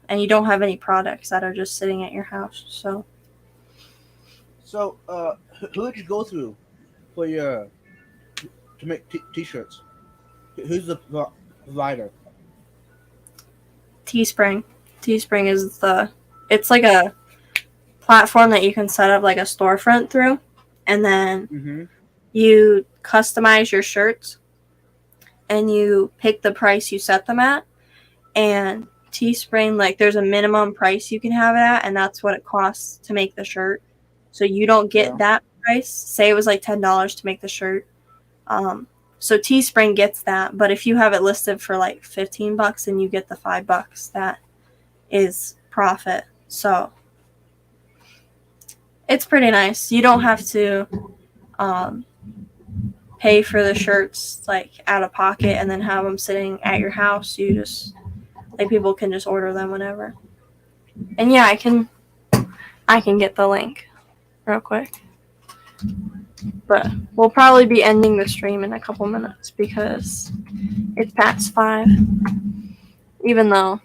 And you don't have any products that are just sitting at your house. So Who did you go through for your to make t-shirts? Who's the provider? Teespring. Teespring is it's like a platform that you can set up like a storefront through, and then you customize your shirts and you pick the price you set them at. And Teespring, like there's a minimum price you can have it at, and that's what it costs to make the shirt. So you don't get that price. Say it was like $10 to make the shirt. So Teespring gets that, but if you have it listed for like $15, then you get the $5 that is profit. So it's pretty nice. You don't have to pay for the shirts like out of pocket and then have them sitting at your house. You just like people can just order them whenever. And yeah, I can get the link real quick. But we'll probably be ending the stream in a couple minutes because it's past 5. Even though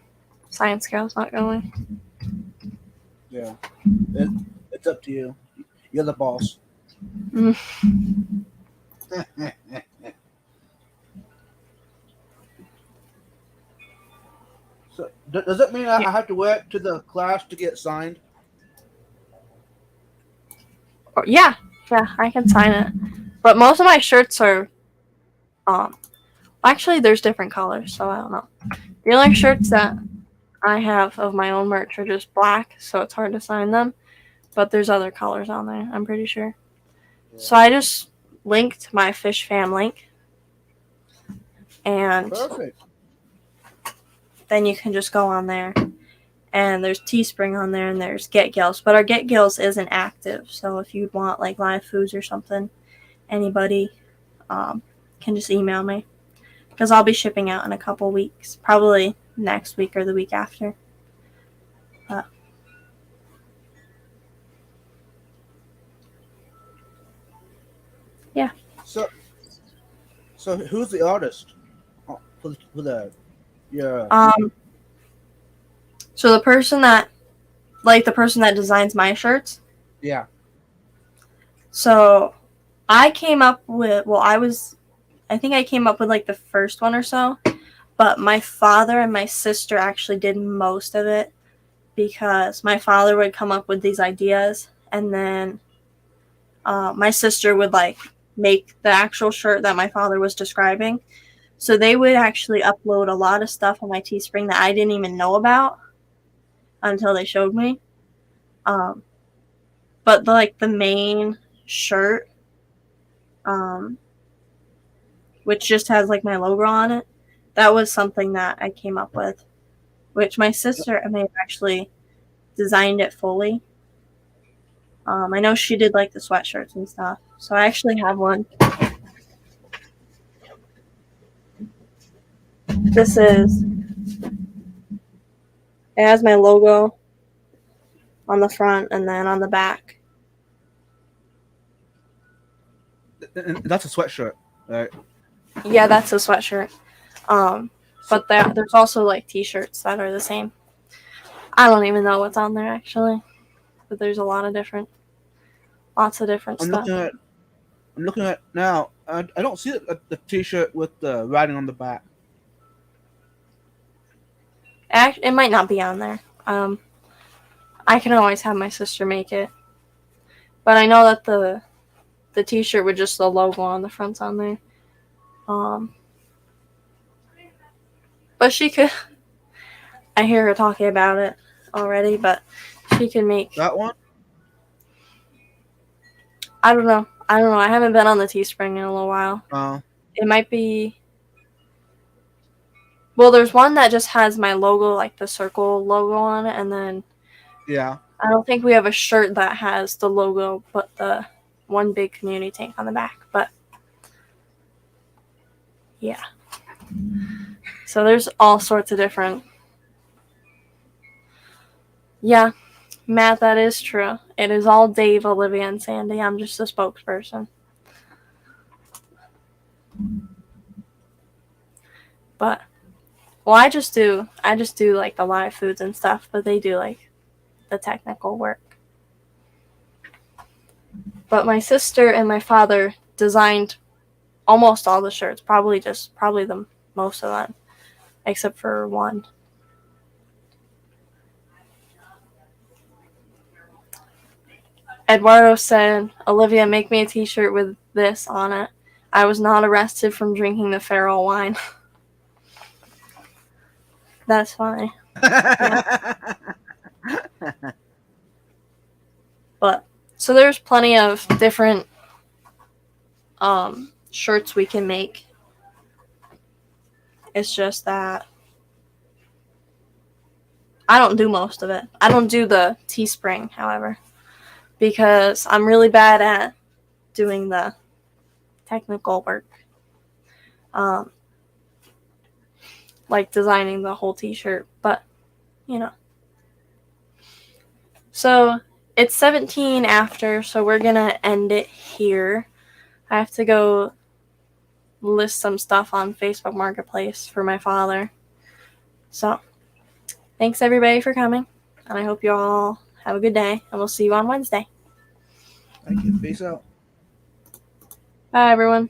Science Girl's not going. Yeah. It's up to you. You're the boss. So does that mean I have to wear it to the class to get signed? Yeah, I can sign it. But most of my shirts are actually there's different colors, so I don't know. The only shirts that I have of my own merch are just black, so it's hard to sign them. But there's other colors on there, I'm pretty sure. Yeah. So I just linked my Fish Fam link. And perfect. Then you can just go on there. And there's Teespring on there, and there's Get Gills. But our Get Gills isn't active, so if you want like live foods or something, anybody can just email me. Because I'll be shipping out in a couple weeks. Probably next week or the week after. Yeah. So who's the artist for So the person that designs my shirts. Yeah. So I came up with I think I came up with like the first one or so, but my father and my sister actually did most of it because my father would come up with these ideas and then my sister would like make the actual shirt that my father was describing. So they would actually upload a lot of stuff on my Teespring that I didn't even know about until they showed me. But the main shirt, which just has like my logo on it, that was something that I came up with. which my sister may have actually designed it fully. I know she did like the sweatshirts and stuff. So I actually have one. This is, it has my logo on the front and then on the back. And that's a sweatshirt, right? Yeah, that's a sweatshirt. But there's also like t-shirts that are the same. I don't even know what's on there actually, but there's lots of different stuff. I'm looking at now. I don't see the t-shirt with the writing on the back. It might not be on there. I can always have my sister make it, but I know that the t-shirt with just the logo on the front's on there. But she could. I hear her talking about it already, but she can make that one. I don't know. I haven't been on the Teespring in a little while. It might be. Well, there's one that just has my logo, like the circle logo on it, and then yeah. I don't think we have a shirt that has the logo, but the one big community tank on the back. But yeah. So there's all sorts of different. Yeah, Matt, that is true. It is all Dave, Olivia, and Sandy. I'm just a spokesperson. But, well, I just do like the live foods and stuff, but they do like the technical work. But my sister and my father designed almost all the shirts, probably the most of them, except for one. Eduardo said, Olivia, make me a t-shirt with this on it. I was not arrested from drinking the Farrell wine. That's funny. But, so there's plenty of different shirts we can make. It's just that I don't do most of it. I don't do the Teespring, however, because I'm really bad at doing the technical work. Like designing the whole t-shirt, but you know. So it's 17 after, so we're gonna end it here. I have to go list some stuff on Facebook Marketplace for my father. So thanks everybody for coming, and I hope you all have a good day, and we'll see you on Wednesday. Thank you. Peace out. Bye everyone.